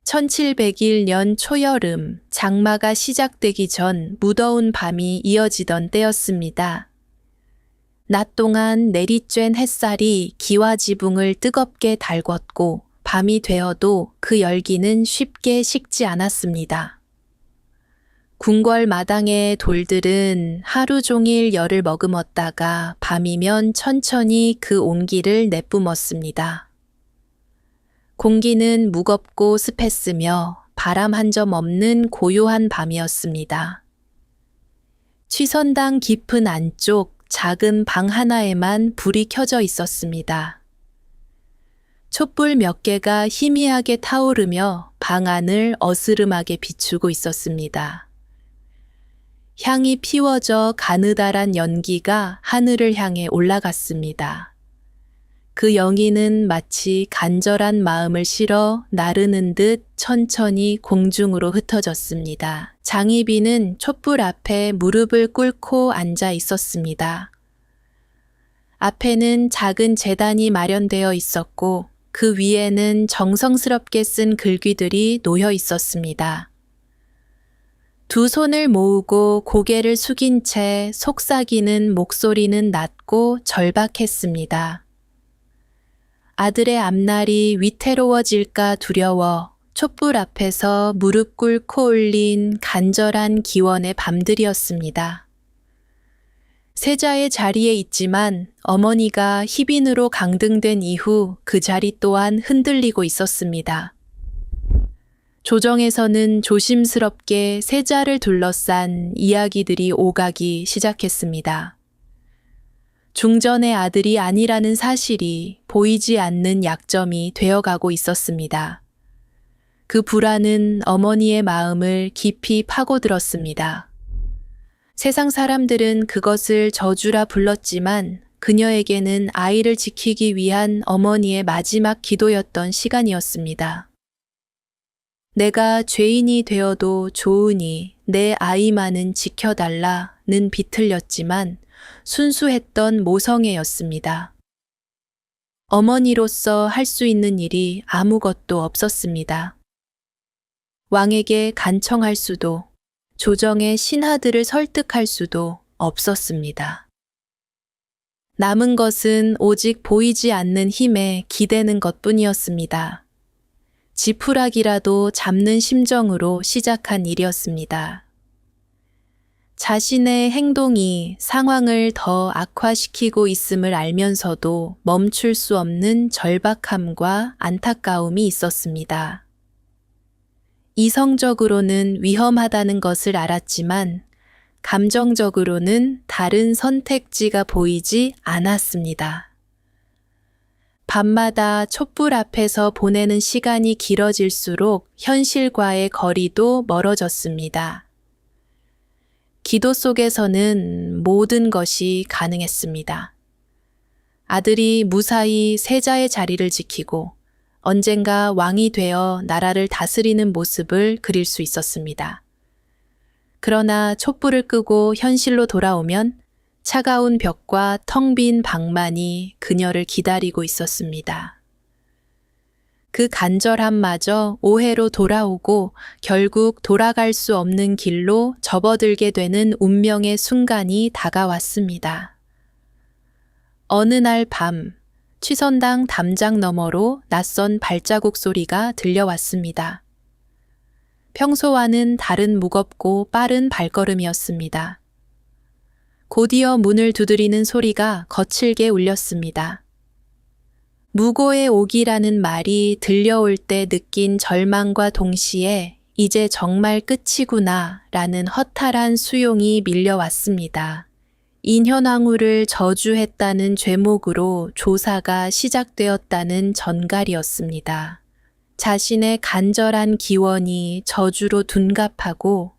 1701년 초여름, 장마가 시작되기 전 무더운 밤이 이어지던 때였습니다. 낮 동안 내리쬐는 햇살이 기와 지붕을 뜨겁게 달궜고 밤이 되어도 그 열기는 쉽게 식지 않았습니다. 궁궐 마당의 돌들은 하루 종일 열을 머금었다가 밤이면 천천히 그 온기를 내뿜었습니다. 공기는 무겁고 습했으며 바람 한 점 없는 고요한 밤이었습니다. 취선당 깊은 안쪽 작은 방 하나에만 불이 켜져 있었습니다. 촛불 몇 개가 희미하게 타오르며 방 안을 어스름하게 비추고 있었습니다. 향이 피워져 가느다란 연기가 하늘을 향해 올라갔습니다. 그 연기는 마치 간절한 마음을 실어 나르는 듯 천천히 공중으로 흩어졌습니다. 장희빈은 촛불 앞에 무릎을 꿇고 앉아 있었습니다. 앞에는 작은 제단이 마련되어 있었고 그 위에는 정성스럽게 쓴 글귀들이 놓여 있었습니다. 두 손을 모으고 고개를 숙인 채 속삭이는 목소리는 낮고 절박했습니다. 아들의 앞날이 위태로워질까 두려워 촛불 앞에서 무릎 꿇고 올린 간절한 기원의 밤들이었습니다. 세자의 자리에 있지만 어머니가 희빈으로 강등된 이후 그 자리 또한 흔들리고 있었습니다. 조정에서는 조심스럽게 세자를 둘러싼 이야기들이 오가기 시작했습니다. 중전의 아들이 아니라는 사실이 보이지 않는 약점이 되어가고 있었습니다. 그 불안은 어머니의 마음을 깊이 파고들었습니다. 세상 사람들은 그것을 저주라 불렀지만 그녀에게는 아이를 지키기 위한 어머니의 마지막 기도였던 시간이었습니다. 내가 죄인이 되어도 좋으니 내 아이만은 지켜달라는 비틀렸지만 순수했던 모성애였습니다. 어머니로서 할 수 있는 일이 아무것도 없었습니다. 왕에게 간청할 수도, 조정의 신하들을 설득할 수도 없었습니다. 남은 것은 오직 보이지 않는 힘에 기대는 것뿐이었습니다. 지푸라기라도 잡는 심정으로 시작한 일이었습니다. 자신의 행동이 상황을 더 악화시키고 있음을 알면서도 멈출 수 없는 절박함과 안타까움이 있었습니다. 이성적으로는 위험하다는 것을 알았지만 감정적으로는 다른 선택지가 보이지 않았습니다. 밤마다 촛불 앞에서 보내는 시간이 길어질수록 현실과의 거리도 멀어졌습니다. 기도 속에서는 모든 것이 가능했습니다. 아들이 무사히 세자의 자리를 지키고 언젠가 왕이 되어 나라를 다스리는 모습을 그릴 수 있었습니다. 그러나 촛불을 끄고 현실로 돌아오면 차가운 벽과 텅 빈 방만이 그녀를 기다리고 있었습니다. 그 간절함마저 오해로 돌아오고 결국 돌아갈 수 없는 길로 접어들게 되는 운명의 순간이 다가왔습니다. 어느 날 밤, 취선당 담장 너머로 낯선 발자국 소리가 들려왔습니다. 평소와는 다른 무겁고 빠른 발걸음이었습니다. 곧이어 문을 두드리는 소리가 거칠게 울렸습니다. 무고의 오기라는 말이 들려올 때 느낀 절망과 동시에 이제 정말 끝이구나 라는 허탈한 수용이 밀려왔습니다. 인현왕후를 저주했다는 죄목으로 조사가 시작되었다는 전갈이었습니다. 자신의 간절한 기원이 저주로 둔갑하고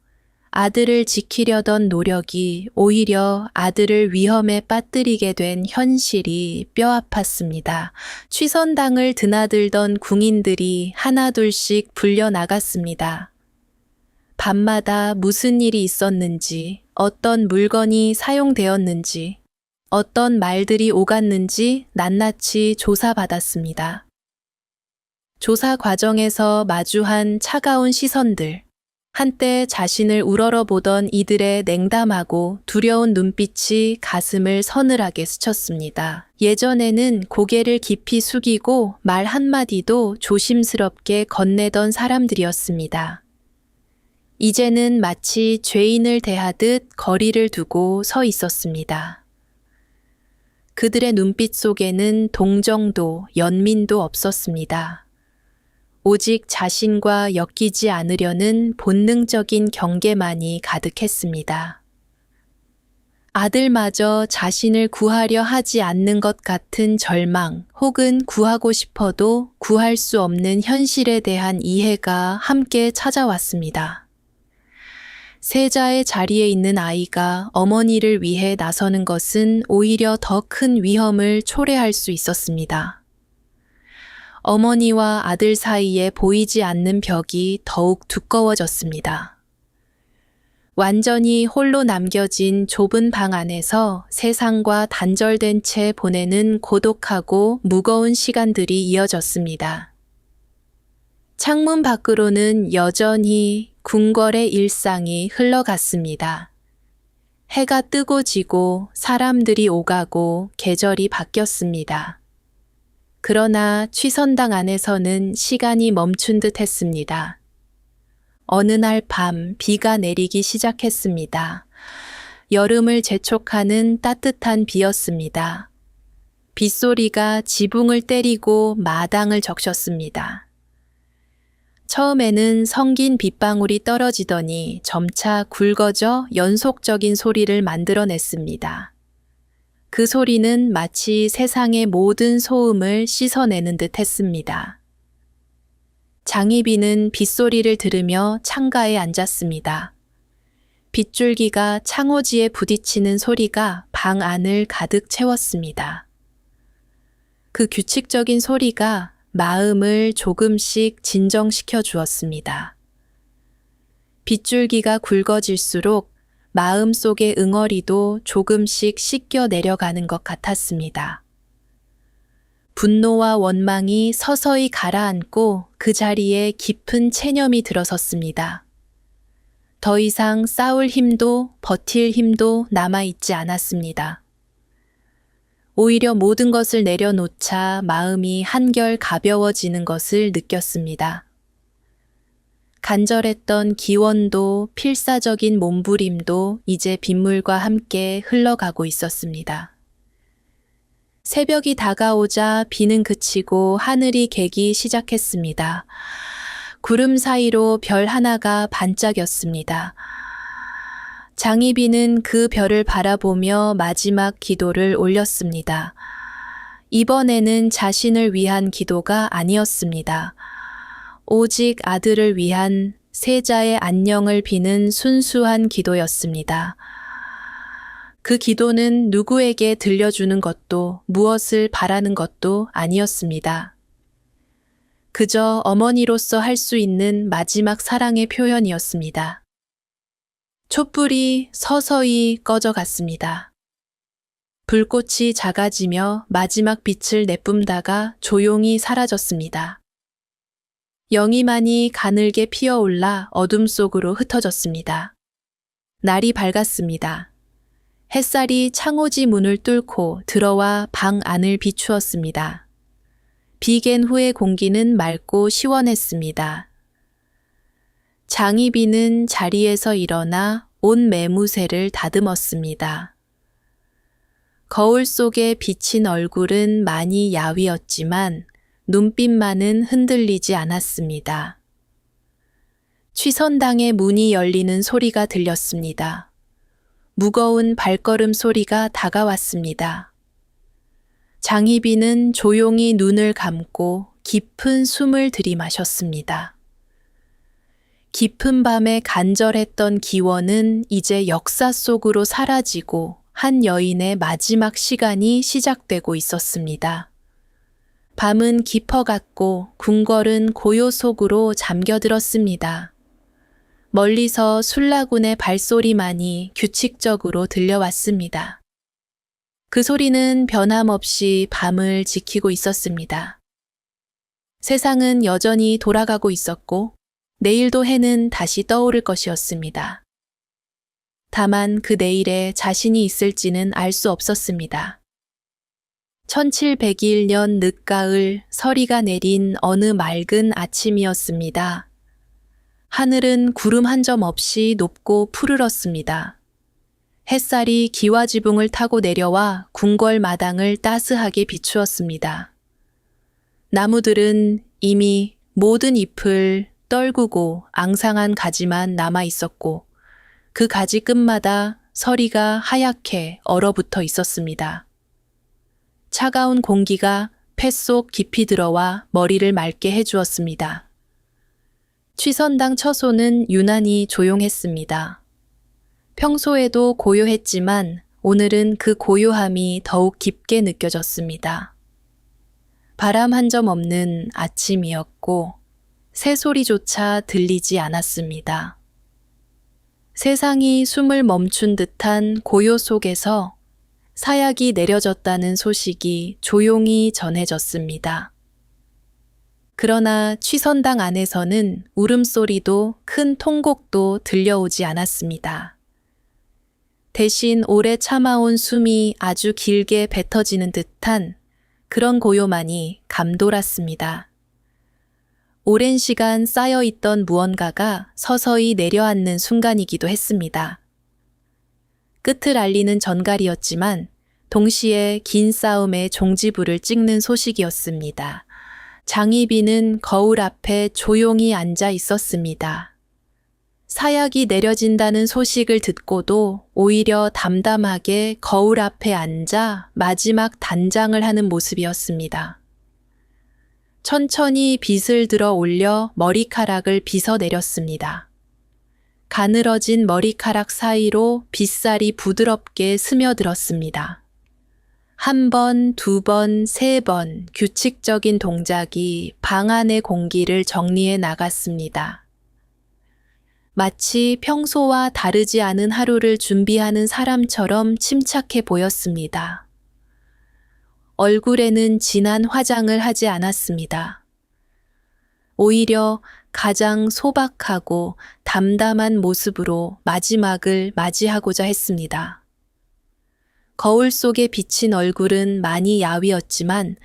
아들을 지키려던 노력이 오히려 아들을 위험에 빠뜨리게 된 현실이 뼈아팠습니다. 취선당을 드나들던 궁인들이 하나둘씩 불려나갔습니다. 밤마다 무슨 일이 있었는지, 어떤 물건이 사용되었는지, 어떤 말들이 오갔는지 낱낱이 조사받았습니다. 조사 과정에서 마주한 차가운 시선들, 한때 자신을 우러러보던 이들의 냉담하고 두려운 눈빛이 가슴을 서늘하게 스쳤습니다. 예전에는 고개를 깊이 숙이고 말 한마디도 조심스럽게 건네던 사람들이었습니다. 이제는 마치 죄인을 대하듯 거리를 두고 서 있었습니다. 그들의 눈빛 속에는 동정도 연민도 없었습니다. 오직 자신과 엮이지 않으려는 본능적인 경계만이 가득했습니다. 아들마저 자신을 구하려 하지 않는 것 같은 절망 혹은 구하고 싶어도 구할 수 없는 현실에 대한 이해가 함께 찾아왔습니다. 세자의 자리에 있는 아이가 어머니를 위해 나서는 것은 오히려 더 큰 위험을 초래할 수 있었습니다. 어머니와 아들 사이에 보이지 않는 벽이 더욱 두꺼워졌습니다. 완전히 홀로 남겨진 좁은 방 안에서 세상과 단절된 채 보내는 고독하고 무거운 시간들이 이어졌습니다. 창문 밖으로는 여전히 궁궐의 일상이 흘러갔습니다. 해가 뜨고 지고 사람들이 오가고 계절이 바뀌었습니다. 그러나 취선당 안에서는 시간이 멈춘 듯 했습니다. 어느 날 밤 비가 내리기 시작했습니다. 여름을 재촉하는 따뜻한 비였습니다. 빗소리가 지붕을 때리고 마당을 적셨습니다. 처음에는 성긴 빗방울이 떨어지더니 점차 굵어져 연속적인 소리를 만들어냈습니다. 그 소리는 마치 세상의 모든 소음을 씻어내는 듯 했습니다. 장희빈은 빗소리를 들으며 창가에 앉았습니다. 빗줄기가 창호지에 부딪히는 소리가 방 안을 가득 채웠습니다. 그 규칙적인 소리가 마음을 조금씩 진정시켜 주었습니다. 빗줄기가 굵어질수록 마음 속의 응어리도 조금씩 씻겨 내려가는 것 같았습니다. 분노와 원망이 서서히 가라앉고 그 자리에 깊은 체념이 들어섰습니다. 더 이상 싸울 힘도 버틸 힘도 남아있지 않았습니다. 오히려 모든 것을 내려놓자 마음이 한결 가벼워지는 것을 느꼈습니다. 간절했던 기원도 필사적인 몸부림도 이제 빗물과 함께 흘러가고 있었습니다. 새벽이 다가오자 비는 그치고 하늘이 개기 시작했습니다. 구름 사이로 별 하나가 반짝였습니다. 장희빈은 그 별을 바라보며 마지막 기도를 올렸습니다. 이번에는 자신을 위한 기도가 아니었습니다. 오직 아들을 위한 세자의 안녕을 비는 순수한 기도였습니다. 그 기도는 누구에게 들려주는 것도 무엇을 바라는 것도 아니었습니다. 그저 어머니로서 할 수 있는 마지막 사랑의 표현이었습니다. 촛불이 서서히 꺼져갔습니다. 불꽃이 작아지며 마지막 빛을 내뿜다가 조용히 사라졌습니다. 영희만이 가늘게 피어올라 어둠 속으로 흩어졌습니다. 날이 밝았습니다. 햇살이 창호지 문을 뚫고 들어와 방 안을 비추었습니다. 비갠 후의 공기는 맑고 시원했습니다. 장희빈은 자리에서 일어나 옷 매무새를 다듬었습니다. 거울 속에 비친 얼굴은 많이 야위었지만 눈빛만은 흔들리지 않았습니다. 취선당의 문이 열리는 소리가 들렸습니다. 무거운 발걸음 소리가 다가왔습니다. 장희빈은 조용히 눈을 감고 깊은 숨을 들이마셨습니다. 깊은 밤에 간절했던 기원은 이제 역사 속으로 사라지고 한 여인의 마지막 시간이 시작되고 있었습니다. 밤은 깊어갔고 궁궐은 고요 속으로 잠겨들었습니다. 멀리서 술라군의 발소리만이 규칙적으로 들려왔습니다. 그 소리는 변함없이 밤을 지키고 있었습니다. 세상은 여전히 돌아가고 있었고 내일도 해는 다시 떠오를 것이었습니다. 다만 그 내일에 자신이 있을지는 알 수 없었습니다. 1701년 늦가을 서리가 내린 어느 맑은 아침이었습니다. 하늘은 구름 한 점 없이 높고 푸르렀습니다. 햇살이 기와지붕을 타고 내려와 궁궐 마당을 따스하게 비추었습니다. 나무들은 이미 모든 잎을 떨구고 앙상한 가지만 남아 있었고 그 가지 끝마다 서리가 하얗게 얼어붙어 있었습니다. 차가운 공기가 폐속 깊이 들어와 머리를 맑게 해주었습니다. 취선당 처소는 유난히 조용했습니다. 평소에도 고요했지만 오늘은 그 고요함이 더욱 깊게 느껴졌습니다. 바람 한 점 없는 아침이었고 새소리조차 들리지 않았습니다. 세상이 숨을 멈춘 듯한 고요 속에서 사약이 내려졌다는 소식이 조용히 전해졌습니다. 그러나 취선당 안에서는 울음소리도 큰 통곡도 들려오지 않았습니다. 대신 오래 참아온 숨이 아주 길게 뱉어지는 듯한 그런 고요만이 감돌았습니다. 오랜 시간 쌓여있던 무언가가 서서히 내려앉는 순간이기도 했습니다. 끝을 알리는 전갈이었지만 동시에 긴 싸움의 종지부를 찍는 소식이었습니다. 장희빈은 거울 앞에 조용히 앉아 있었습니다. 사약이 내려진다는 소식을 듣고도 오히려 담담하게 거울 앞에 앉아 마지막 단장을 하는 모습이었습니다. 천천히 빗을 들어 올려 머리카락을 빗어내렸습니다. 가늘어진 머리카락 사이로 빗살이 부드럽게 스며들었습니다. 한 번, 두 번, 세 번 규칙적인 동작이 방 안의 공기를 정리해 나갔습니다. 마치 평소와 다르지 않은 하루를 준비하는 사람처럼 침착해 보였습니다. 얼굴에는 진한 화장을 하지 않았습니다. 오히려 가장 소박하고 담담한 모습으로 마지막을 맞이하고자 했습니다. 거울 속에 비친 얼굴은 많이 야위었지만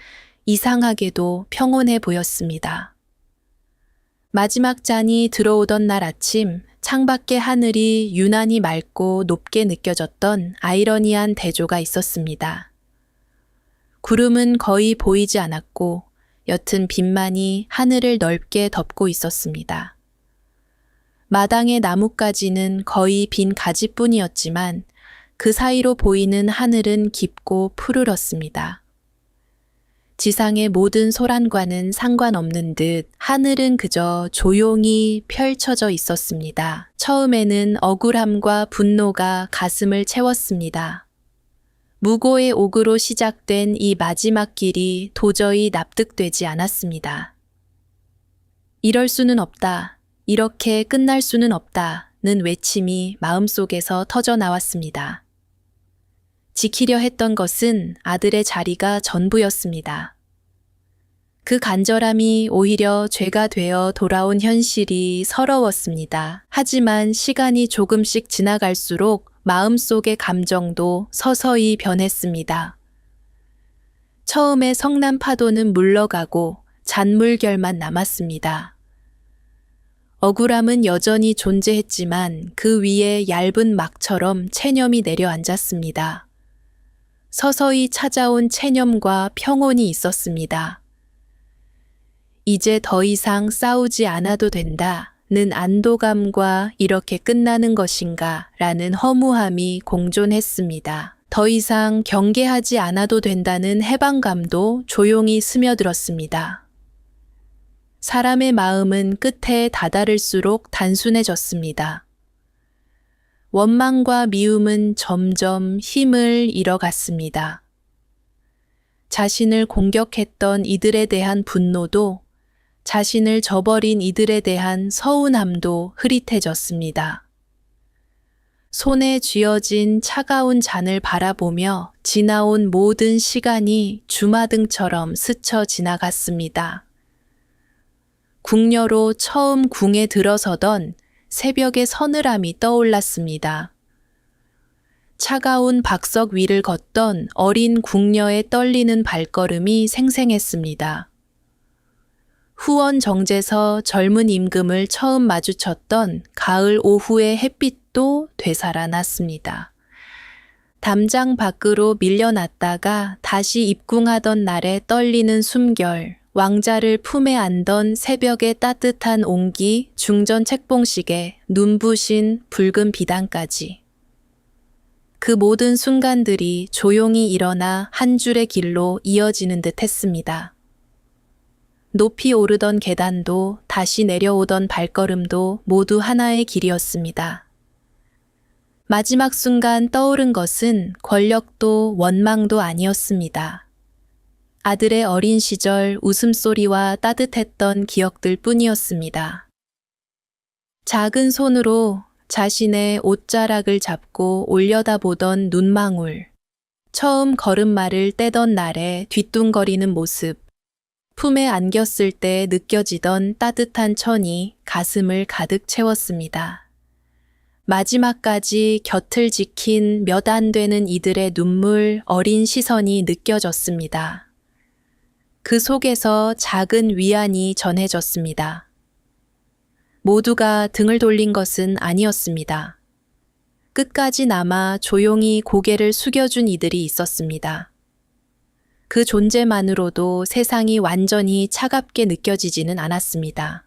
이상하게도 평온해 보였습니다. 마지막 잔이 들어오던 날 아침 창밖의 하늘이 유난히 맑고 높게 느껴졌던 아이러니한 대조가 있었습니다. 구름은 거의 보이지 않았고 옅은 빛만이 하늘을 넓게 덮고 있었습니다. 마당의 나뭇가지는 거의 빈 가지뿐이었지만 그 사이로 보이는 하늘은 깊고 푸르렀습니다. 지상의 모든 소란과는 상관없는 듯 하늘은 그저 조용히 펼쳐져 있었습니다. 처음에는 억울함과 분노가 가슴을 채웠습니다. 무고의 옥으로 시작된 이 마지막 길이 도저히 납득되지 않았습니다. 이럴 수는 없다. 이렇게 끝날 수는 없다는 외침이 마음속에서 터져 나왔습니다. 지키려 했던 것은 아들의 자리가 전부였습니다. 그 간절함이 오히려 죄가 되어 돌아온 현실이 서러웠습니다. 하지만 시간이 조금씩 지나갈수록 마음속의 감정도 서서히 변했습니다. 처음에 성난 파도는 물러가고 잔물결만 남았습니다. 억울함은 여전히 존재했지만 그 위에 얇은 막처럼 체념이 내려앉았습니다. 서서히 찾아온 체념과 평온이 있었습니다. 이제 더 이상 싸우지 않아도 된다는 안도감과 이렇게 끝나는 것인가 라는 허무함이 공존했습니다. 더 이상 경계하지 않아도 된다는 해방감도 조용히 스며들었습니다. 사람의 마음은 끝에 다다를수록 단순해졌습니다. 원망과 미움은 점점 힘을 잃어갔습니다. 자신을 공격했던 이들에 대한 분노도 자신을 저버린 이들에 대한 서운함도 흐릿해졌습니다. 손에 쥐어진 차가운 잔을 바라보며 지나온 모든 시간이 주마등처럼 스쳐 지나갔습니다. 궁녀로 처음 궁에 들어서던 새벽의 서늘함이 떠올랐습니다. 차가운 박석 위를 걷던 어린 궁녀의 떨리는 발걸음이 생생했습니다. 후원 정제서 젊은 임금을 처음 마주쳤던 가을 오후의 햇빛도 되살아났습니다. 담장 밖으로 밀려났다가 다시 입궁하던 날에 떨리는 숨결, 왕자를 품에 안던 새벽의 따뜻한 온기, 중전 책봉식에 눈부신 붉은 비단까지. 그 모든 순간들이 조용히 일어나 한 줄의 길로 이어지는 듯 했습니다. 높이 오르던 계단도 다시 내려오던 발걸음도 모두 하나의 길이었습니다. 마지막 순간 떠오른 것은 권력도 원망도 아니었습니다. 아들의 어린 시절 웃음소리와 따뜻했던 기억들 뿐이었습니다. 작은 손으로 자신의 옷자락을 잡고 올려다보던 눈망울, 처음 걸음마를 떼던 날의 뒤뚱거리는 모습, 품에 안겼을 때 느껴지던 따뜻한 천이 가슴을 가득 채웠습니다. 마지막까지 곁을 지킨 몇 안 되는 이들의 눈물, 어린 시선이 느껴졌습니다. 그 속에서 작은 위안이 전해졌습니다. 모두가 등을 돌린 것은 아니었습니다. 끝까지 남아 조용히 고개를 숙여준 이들이 있었습니다. 그 존재만으로도 세상이 완전히 차갑게 느껴지지는 않았습니다.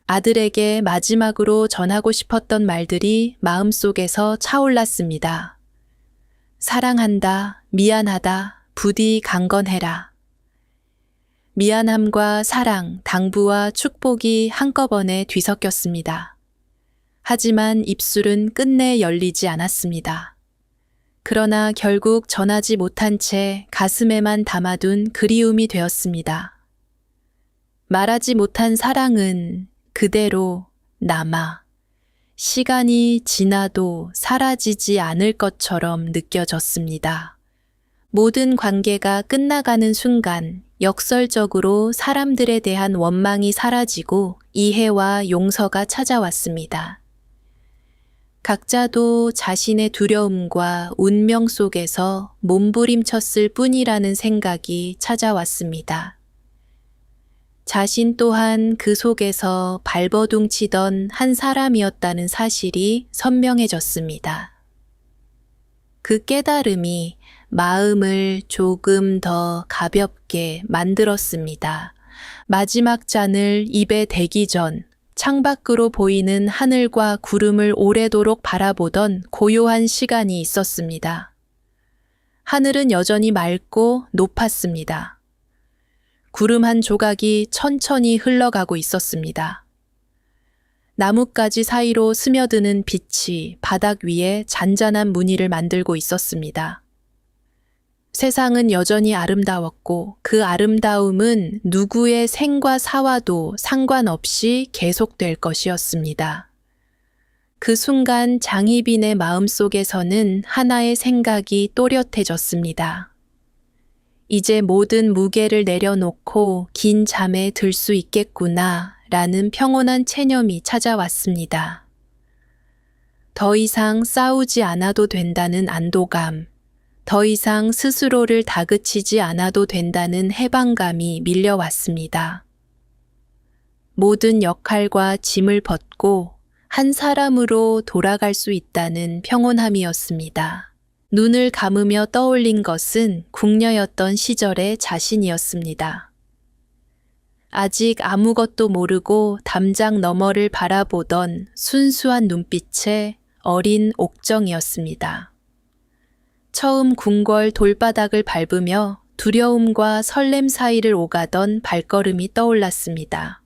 아들에게 마지막으로 전하고 싶었던 말들이 마음속에서 차올랐습니다. 사랑한다, 미안하다, 부디 강건해라. 미안함과 사랑, 당부와 축복이 한꺼번에 뒤섞였습니다. 하지만 입술은 끝내 열리지 않았습니다. 그러나 결국 전하지 못한 채 가슴에만 담아둔 그리움이 되었습니다. 말하지 못한 사랑은 그대로 남아 시간이 지나도 사라지지 않을 것처럼 느껴졌습니다. 모든 관계가 끝나가는 순간 역설적으로 사람들에 대한 원망이 사라지고 이해와 용서가 찾아왔습니다. 각자도 자신의 두려움과 운명 속에서 몸부림쳤을 뿐이라는 생각이 찾아왔습니다. 자신 또한 그 속에서 발버둥 치던 한 사람이었다는 사실이 선명해졌습니다. 그 깨달음이 마음을 조금 더 가볍게 만들었습니다. 마지막 잔을 입에 대기 전 창밖으로 보이는 하늘과 구름을 오래도록 바라보던 고요한 시간이 있었습니다. 하늘은 여전히 맑고 높았습니다. 구름 한 조각이 천천히 흘러가고 있었습니다. 나뭇가지 사이로 스며드는 빛이 바닥 위에 잔잔한 무늬를 만들고 있었습니다. 세상은 여전히 아름다웠고 그 아름다움은 누구의 생과 사와도 상관없이 계속될 것이었습니다. 그 순간 장희빈의 마음속에서는 하나의 생각이 또렷해졌습니다. 이제 모든 무게를 내려놓고 긴 잠에 들 수 있겠구나 라는 평온한 체념이 찾아왔습니다. 더 이상 싸우지 않아도 된다는 안도감, 더 이상 스스로를 다그치지 않아도 된다는 해방감이 밀려왔습니다. 모든 역할과 짐을 벗고 한 사람으로 돌아갈 수 있다는 평온함이었습니다. 눈을 감으며 떠올린 것은 궁녀였던 시절의 자신이었습니다. 아직 아무것도 모르고 담장 너머를 바라보던 순수한 눈빛의 어린 옥정이었습니다. 처음 궁궐 돌바닥을 밟으며 두려움과 설렘 사이를 오가던 발걸음이 떠올랐습니다.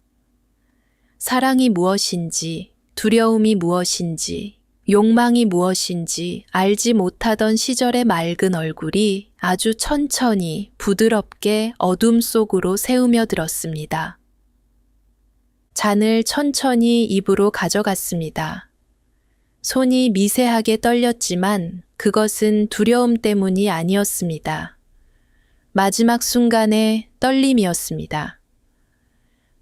사랑이 무엇인지, 두려움이 무엇인지, 욕망이 무엇인지 알지 못하던 시절의 맑은 얼굴이 아주 천천히 부드럽게 어둠 속으로 새우며 들었습니다. 잔을 천천히 입으로 가져갔습니다. 손이 미세하게 떨렸지만 그것은 두려움 때문이 아니었습니다. 마지막 순간의 떨림이었습니다.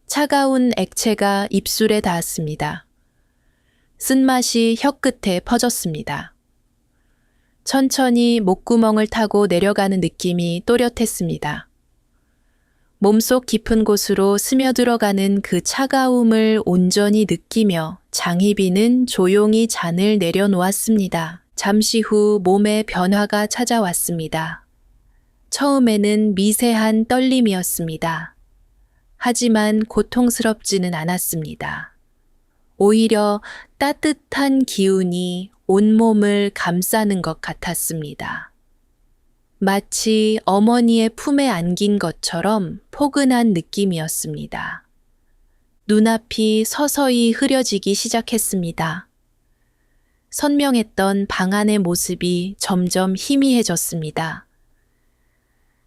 차가운 액체가 입술에 닿았습니다. 쓴맛이 혀끝에 퍼졌습니다. 천천히 목구멍을 타고 내려가는 느낌이 또렷했습니다. 몸속 깊은 곳으로 스며들어가는 그 차가움을 온전히 느끼며 장희빈은 조용히 잔을 내려놓았습니다. 잠시 후 몸에 변화가 찾아왔습니다. 처음에는 미세한 떨림이었습니다. 하지만 고통스럽지는 않았습니다. 오히려 따뜻한 기운이 온몸을 감싸는 것 같았습니다. 마치 어머니의 품에 안긴 것처럼 포근한 느낌이었습니다. 눈앞이 서서히 흐려지기 시작했습니다. 선명했던 방 안의 모습이 점점 희미해졌습니다.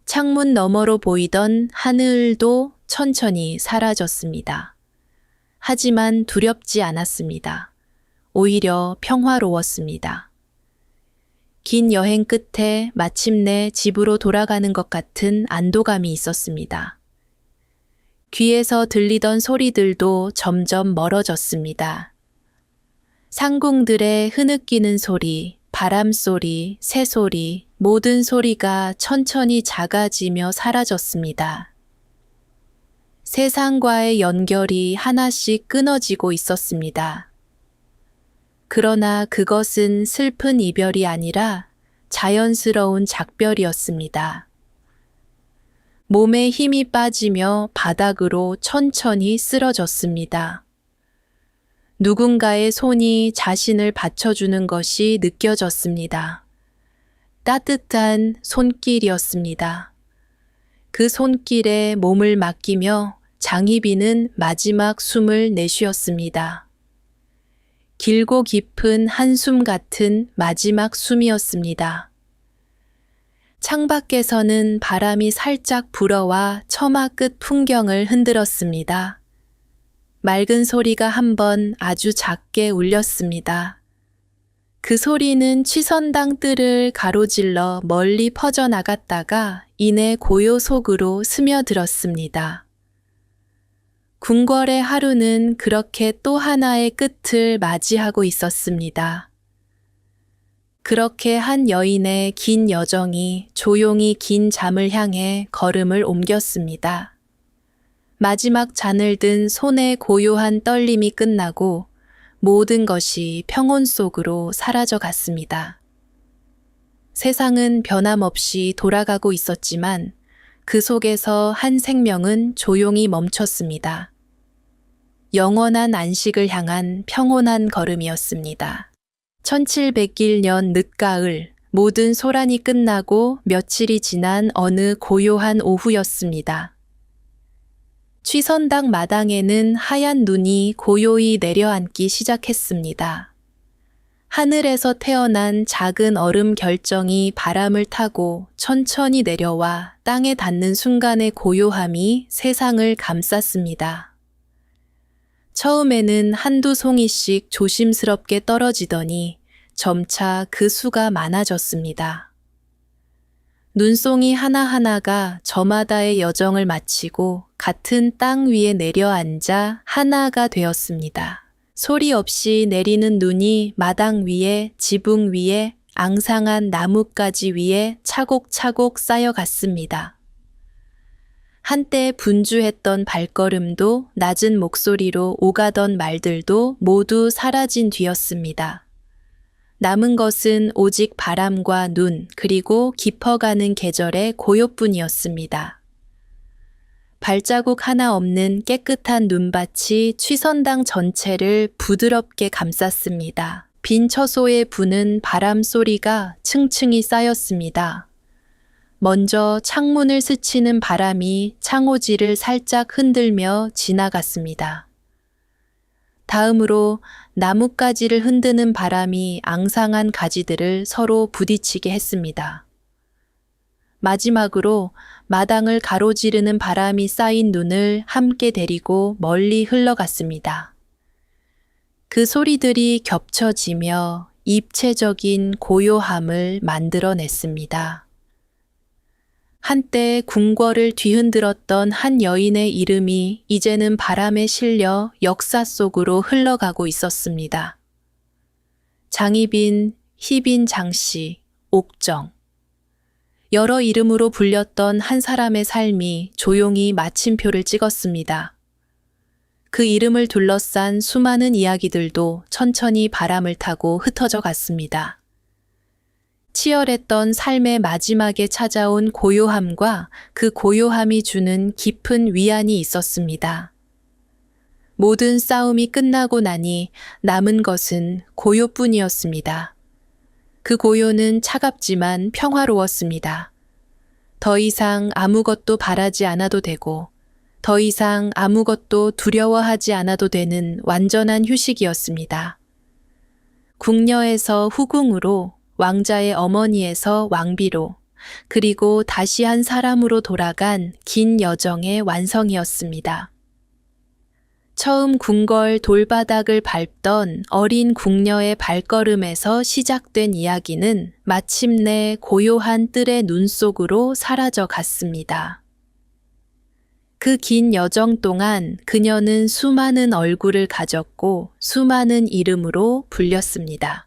창문 너머로 보이던 하늘도 천천히 사라졌습니다. 하지만 두렵지 않았습니다. 오히려 평화로웠습니다. 긴 여행 끝에 마침내 집으로 돌아가는 것 같은 안도감이 있었습니다. 귀에서 들리던 소리들도 점점 멀어졌습니다. 상궁들의 흐느끼는 소리, 바람 소리, 새 소리, 모든 소리가 천천히 작아지며 사라졌습니다. 세상과의 연결이 하나씩 끊어지고 있었습니다. 그러나 그것은 슬픈 이별이 아니라 자연스러운 작별이었습니다. 몸에 힘이 빠지며 바닥으로 천천히 쓰러졌습니다. 누군가의 손이 자신을 받쳐주는 것이 느껴졌습니다. 따뜻한 손길이었습니다. 그 손길에 몸을 맡기며 장희빈은 마지막 숨을 내쉬었습니다. 길고 깊은 한숨 같은 마지막 숨이었습니다. 창밖에서는 바람이 살짝 불어와 처마 끝 풍경을 흔들었습니다. 맑은 소리가 한번 아주 작게 울렸습니다. 그 소리는 취선당 뜰을 가로질러 멀리 퍼져나갔다가 이내 고요 속으로 스며들었습니다. 궁궐의 하루는 그렇게 또 하나의 끝을 맞이하고 있었습니다. 그렇게 한 여인의 긴 여정이 조용히 긴 잠을 향해 걸음을 옮겼습니다. 마지막 잔을 든 손의 고요한 떨림이 끝나고 모든 것이 평온 속으로 사라져 갔습니다. 세상은 변함없이 돌아가고 있었지만 그 속에서 한 생명은 조용히 멈췄습니다. 영원한 안식을 향한 평온한 걸음이었습니다. 1701년 늦가을, 모든 소란이 끝나고 며칠이 지난 어느 고요한 오후였습니다. 취선당 마당에는 하얀 눈이 고요히 내려앉기 시작했습니다. 하늘에서 태어난 작은 얼음 결정이 바람을 타고 천천히 내려와 땅에 닿는 순간의 고요함이 세상을 감쌌습니다. 처음에는 한두 송이씩 조심스럽게 떨어지더니 점차 그 수가 많아졌습니다. 눈송이 하나하나가 저마다의 여정을 마치고 같은 땅 위에 내려앉아 하나가 되었습니다. 소리 없이 내리는 눈이 마당 위에, 지붕 위에, 앙상한 나뭇가지 위에 차곡차곡 쌓여갔습니다. 한때 분주했던 발걸음도 낮은 목소리로 오가던 말들도 모두 사라진 뒤였습니다. 남은 것은 오직 바람과 눈, 그리고 깊어가는 계절의 고요뿐이었습니다. 발자국 하나 없는 깨끗한 눈밭이 취선당 전체를 부드럽게 감쌌습니다. 빈 처소에 부는 바람 소리가 층층이 쌓였습니다. 먼저 창문을 스치는 바람이 창호지를 살짝 흔들며 지나갔습니다. 다음으로 나뭇가지를 흔드는 바람이 앙상한 가지들을 서로 부딪히게 했습니다. 마지막으로 마당을 가로지르는 바람이 쌓인 눈을 함께 데리고 멀리 흘러갔습니다. 그 소리들이 겹쳐지며 입체적인 고요함을 만들어냈습니다. 한때 궁궐을 뒤흔들었던 한 여인의 이름이 이제는 바람에 실려 역사 속으로 흘러가고 있었습니다. 장희빈, 희빈 장씨, 옥정. 여러 이름으로 불렸던 한 사람의 삶이 조용히 마침표를 찍었습니다. 그 이름을 둘러싼 수많은 이야기들도 천천히 바람을 타고 흩어져 갔습니다. 치열했던 삶의 마지막에 찾아온 고요함과 그 고요함이 주는 깊은 위안이 있었습니다. 모든 싸움이 끝나고 나니 남은 것은 고요뿐이었습니다. 그 고요는 차갑지만 평화로웠습니다. 더 이상 아무것도 바라지 않아도 되고, 더 이상 아무것도 두려워하지 않아도 되는 완전한 휴식이었습니다. 궁녀에서 후궁으로, 왕자의 어머니에서 왕비로, 그리고 다시 한 사람으로 돌아간 긴 여정의 완성이었습니다. 처음 궁궐 돌바닥을 밟던 어린 궁녀의 발걸음에서 시작된 이야기는 마침내 고요한 뜰의 눈 속으로 사라져 갔습니다. 그 긴 여정 동안 그녀는 수많은 얼굴을 가졌고 수많은 이름으로 불렸습니다.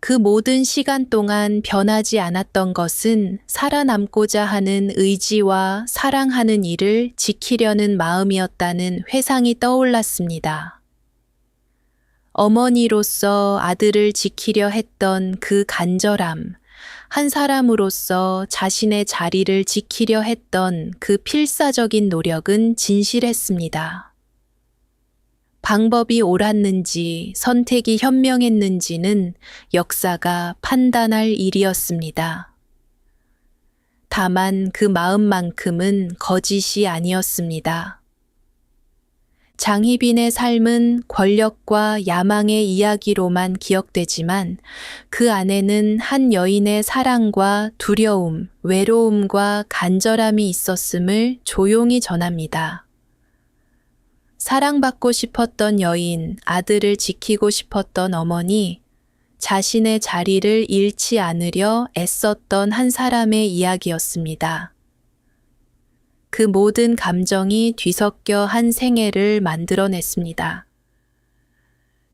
그 모든 시간 동안 변하지 않았던 것은 살아남고자 하는 의지와 사랑하는 이를 지키려는 마음이었다는 회상이 떠올랐습니다. 어머니로서 아들을 지키려 했던 그 간절함, 한 사람으로서 자신의 자리를 지키려 했던 그 필사적인 노력은 진실했습니다. 방법이 옳았는지 선택이 현명했는지는 역사가 판단할 일이었습니다. 다만 그 마음만큼은 거짓이 아니었습니다. 장희빈의 삶은 권력과 야망의 이야기로만 기억되지만 그 안에는 한 여인의 사랑과 두려움, 외로움과 간절함이 있었음을 조용히 전합니다. 사랑받고 싶었던 여인, 아들을 지키고 싶었던 어머니, 자신의 자리를 잃지 않으려 애썼던 한 사람의 이야기였습니다. 그 모든 감정이 뒤섞여 한 생애를 만들어냈습니다.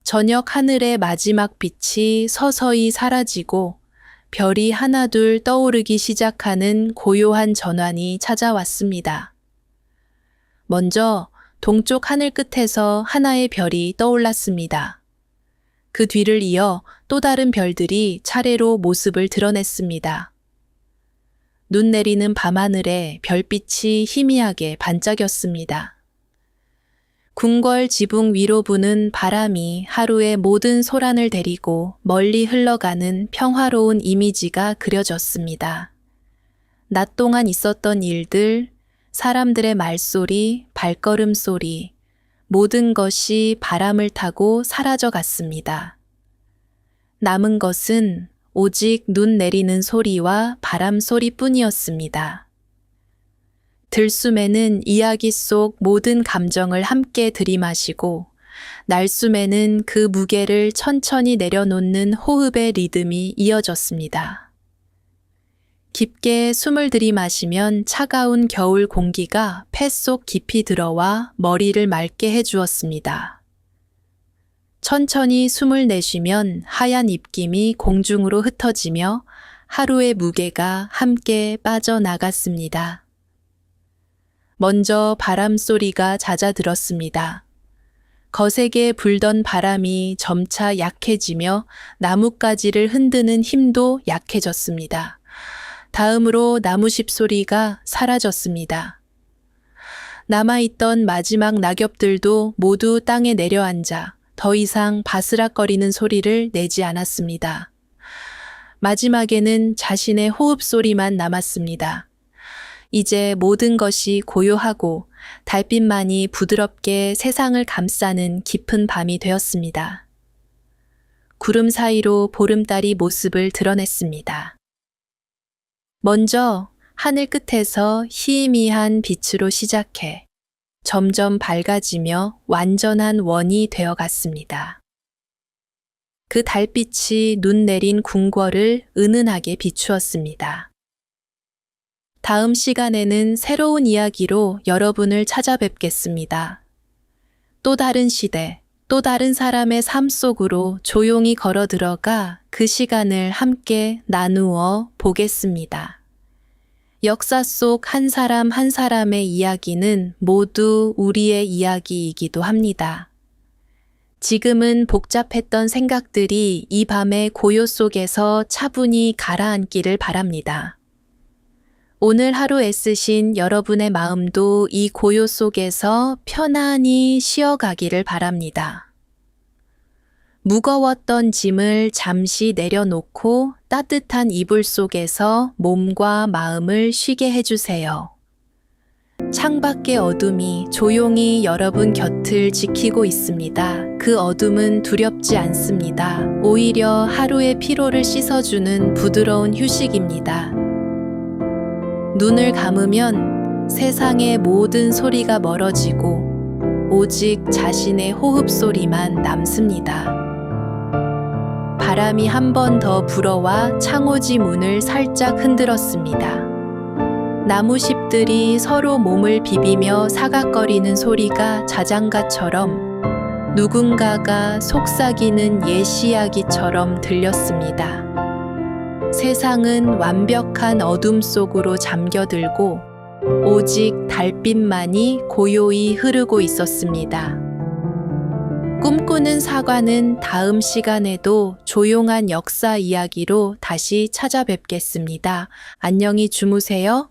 저녁 하늘의 마지막 빛이 서서히 사라지고 별이 하나둘 떠오르기 시작하는 고요한 전환이 찾아왔습니다. 먼저 동쪽 하늘 끝에서 하나의 별이 떠올랐습니다. 그 뒤를 이어 또 다른 별들이 차례로 모습을 드러냈습니다. 눈 내리는 밤하늘에 별빛이 희미하게 반짝였습니다. 궁궐 지붕 위로 부는 바람이 하루의 모든 소란을 데리고 멀리 흘러가는 평화로운 이미지가 그려졌습니다. 낮 동안 있었던 일들, 사람들의 말소리, 발걸음 소리, 모든 것이 바람을 타고 사라져 갔습니다. 남은 것은 오직 눈 내리는 소리와 바람 소리뿐이었습니다. 들숨에는 이야기 속 모든 감정을 함께 들이마시고 날숨에는 그 무게를 천천히 내려놓는 호흡의 리듬이 이어졌습니다. 깊게 숨을 들이마시면 차가운 겨울 공기가 폐 속 깊이 들어와 머리를 맑게 해주었습니다. 천천히 숨을 내쉬면 하얀 입김이 공중으로 흩어지며 하루의 무게가 함께 빠져나갔습니다. 먼저 바람 소리가 잦아들었습니다. 거세게 불던 바람이 점차 약해지며 나뭇가지를 흔드는 힘도 약해졌습니다. 다음으로 나무십 소리가 사라졌습니다. 남아있던 마지막 낙엽들도 모두 땅에 내려앉아 더 이상 바스락거리는 소리를 내지 않았습니다. 마지막에는 자신의 호흡 소리만 남았습니다. 이제 모든 것이 고요하고 달빛만이 부드럽게 세상을 감싸는 깊은 밤이 되었습니다. 구름 사이로 보름달이 모습을 드러냈습니다. 먼저 하늘 끝에서 희미한 빛으로 시작해 점점 밝아지며 완전한 원이 되어 갔습니다. 그 달빛이 눈 내린 궁궐을 은은하게 비추었습니다. 다음 시간에는 새로운 이야기로 여러분을 찾아뵙겠습니다. 또 다른 시대, 또 다른 사람의 삶 속으로 조용히 걸어 들어가 그 시간을 함께 나누어 보겠습니다. 역사 속 한 사람 한 사람의 이야기는 모두 우리의 이야기이기도 합니다. 지금은 복잡했던 생각들이 이 밤의 고요 속에서 차분히 가라앉기를 바랍니다. 오늘 하루 애쓰신 여러분의 마음도 이 고요 속에서 편안히 쉬어가기를 바랍니다. 무거웠던 짐을 잠시 내려놓고 따뜻한 이불 속에서 몸과 마음을 쉬게 해주세요. 창밖의 어둠이 조용히 여러분 곁을 지키고 있습니다. 그 어둠은 두렵지 않습니다. 오히려 하루의 피로를 씻어주는 부드러운 휴식입니다. 눈을 감으면 세상의 모든 소리가 멀어지고 오직 자신의 호흡 소리만 남습니다. 바람이 한 번 더 불어와 창호지 문을 살짝 흔들었습니다. 나무잎들이 서로 몸을 비비며 사각거리는 소리가 자장가처럼 누군가가 속삭이는 옛 이야기처럼 들렸습니다. 세상은 완벽한 어둠 속으로 잠겨들고 오직 달빛만이 고요히 흐르고 있었습니다. 꿈꾸는 사과는 다음 시간에도 조용한 역사 이야기로 다시 찾아뵙겠습니다. 안녕히 주무세요.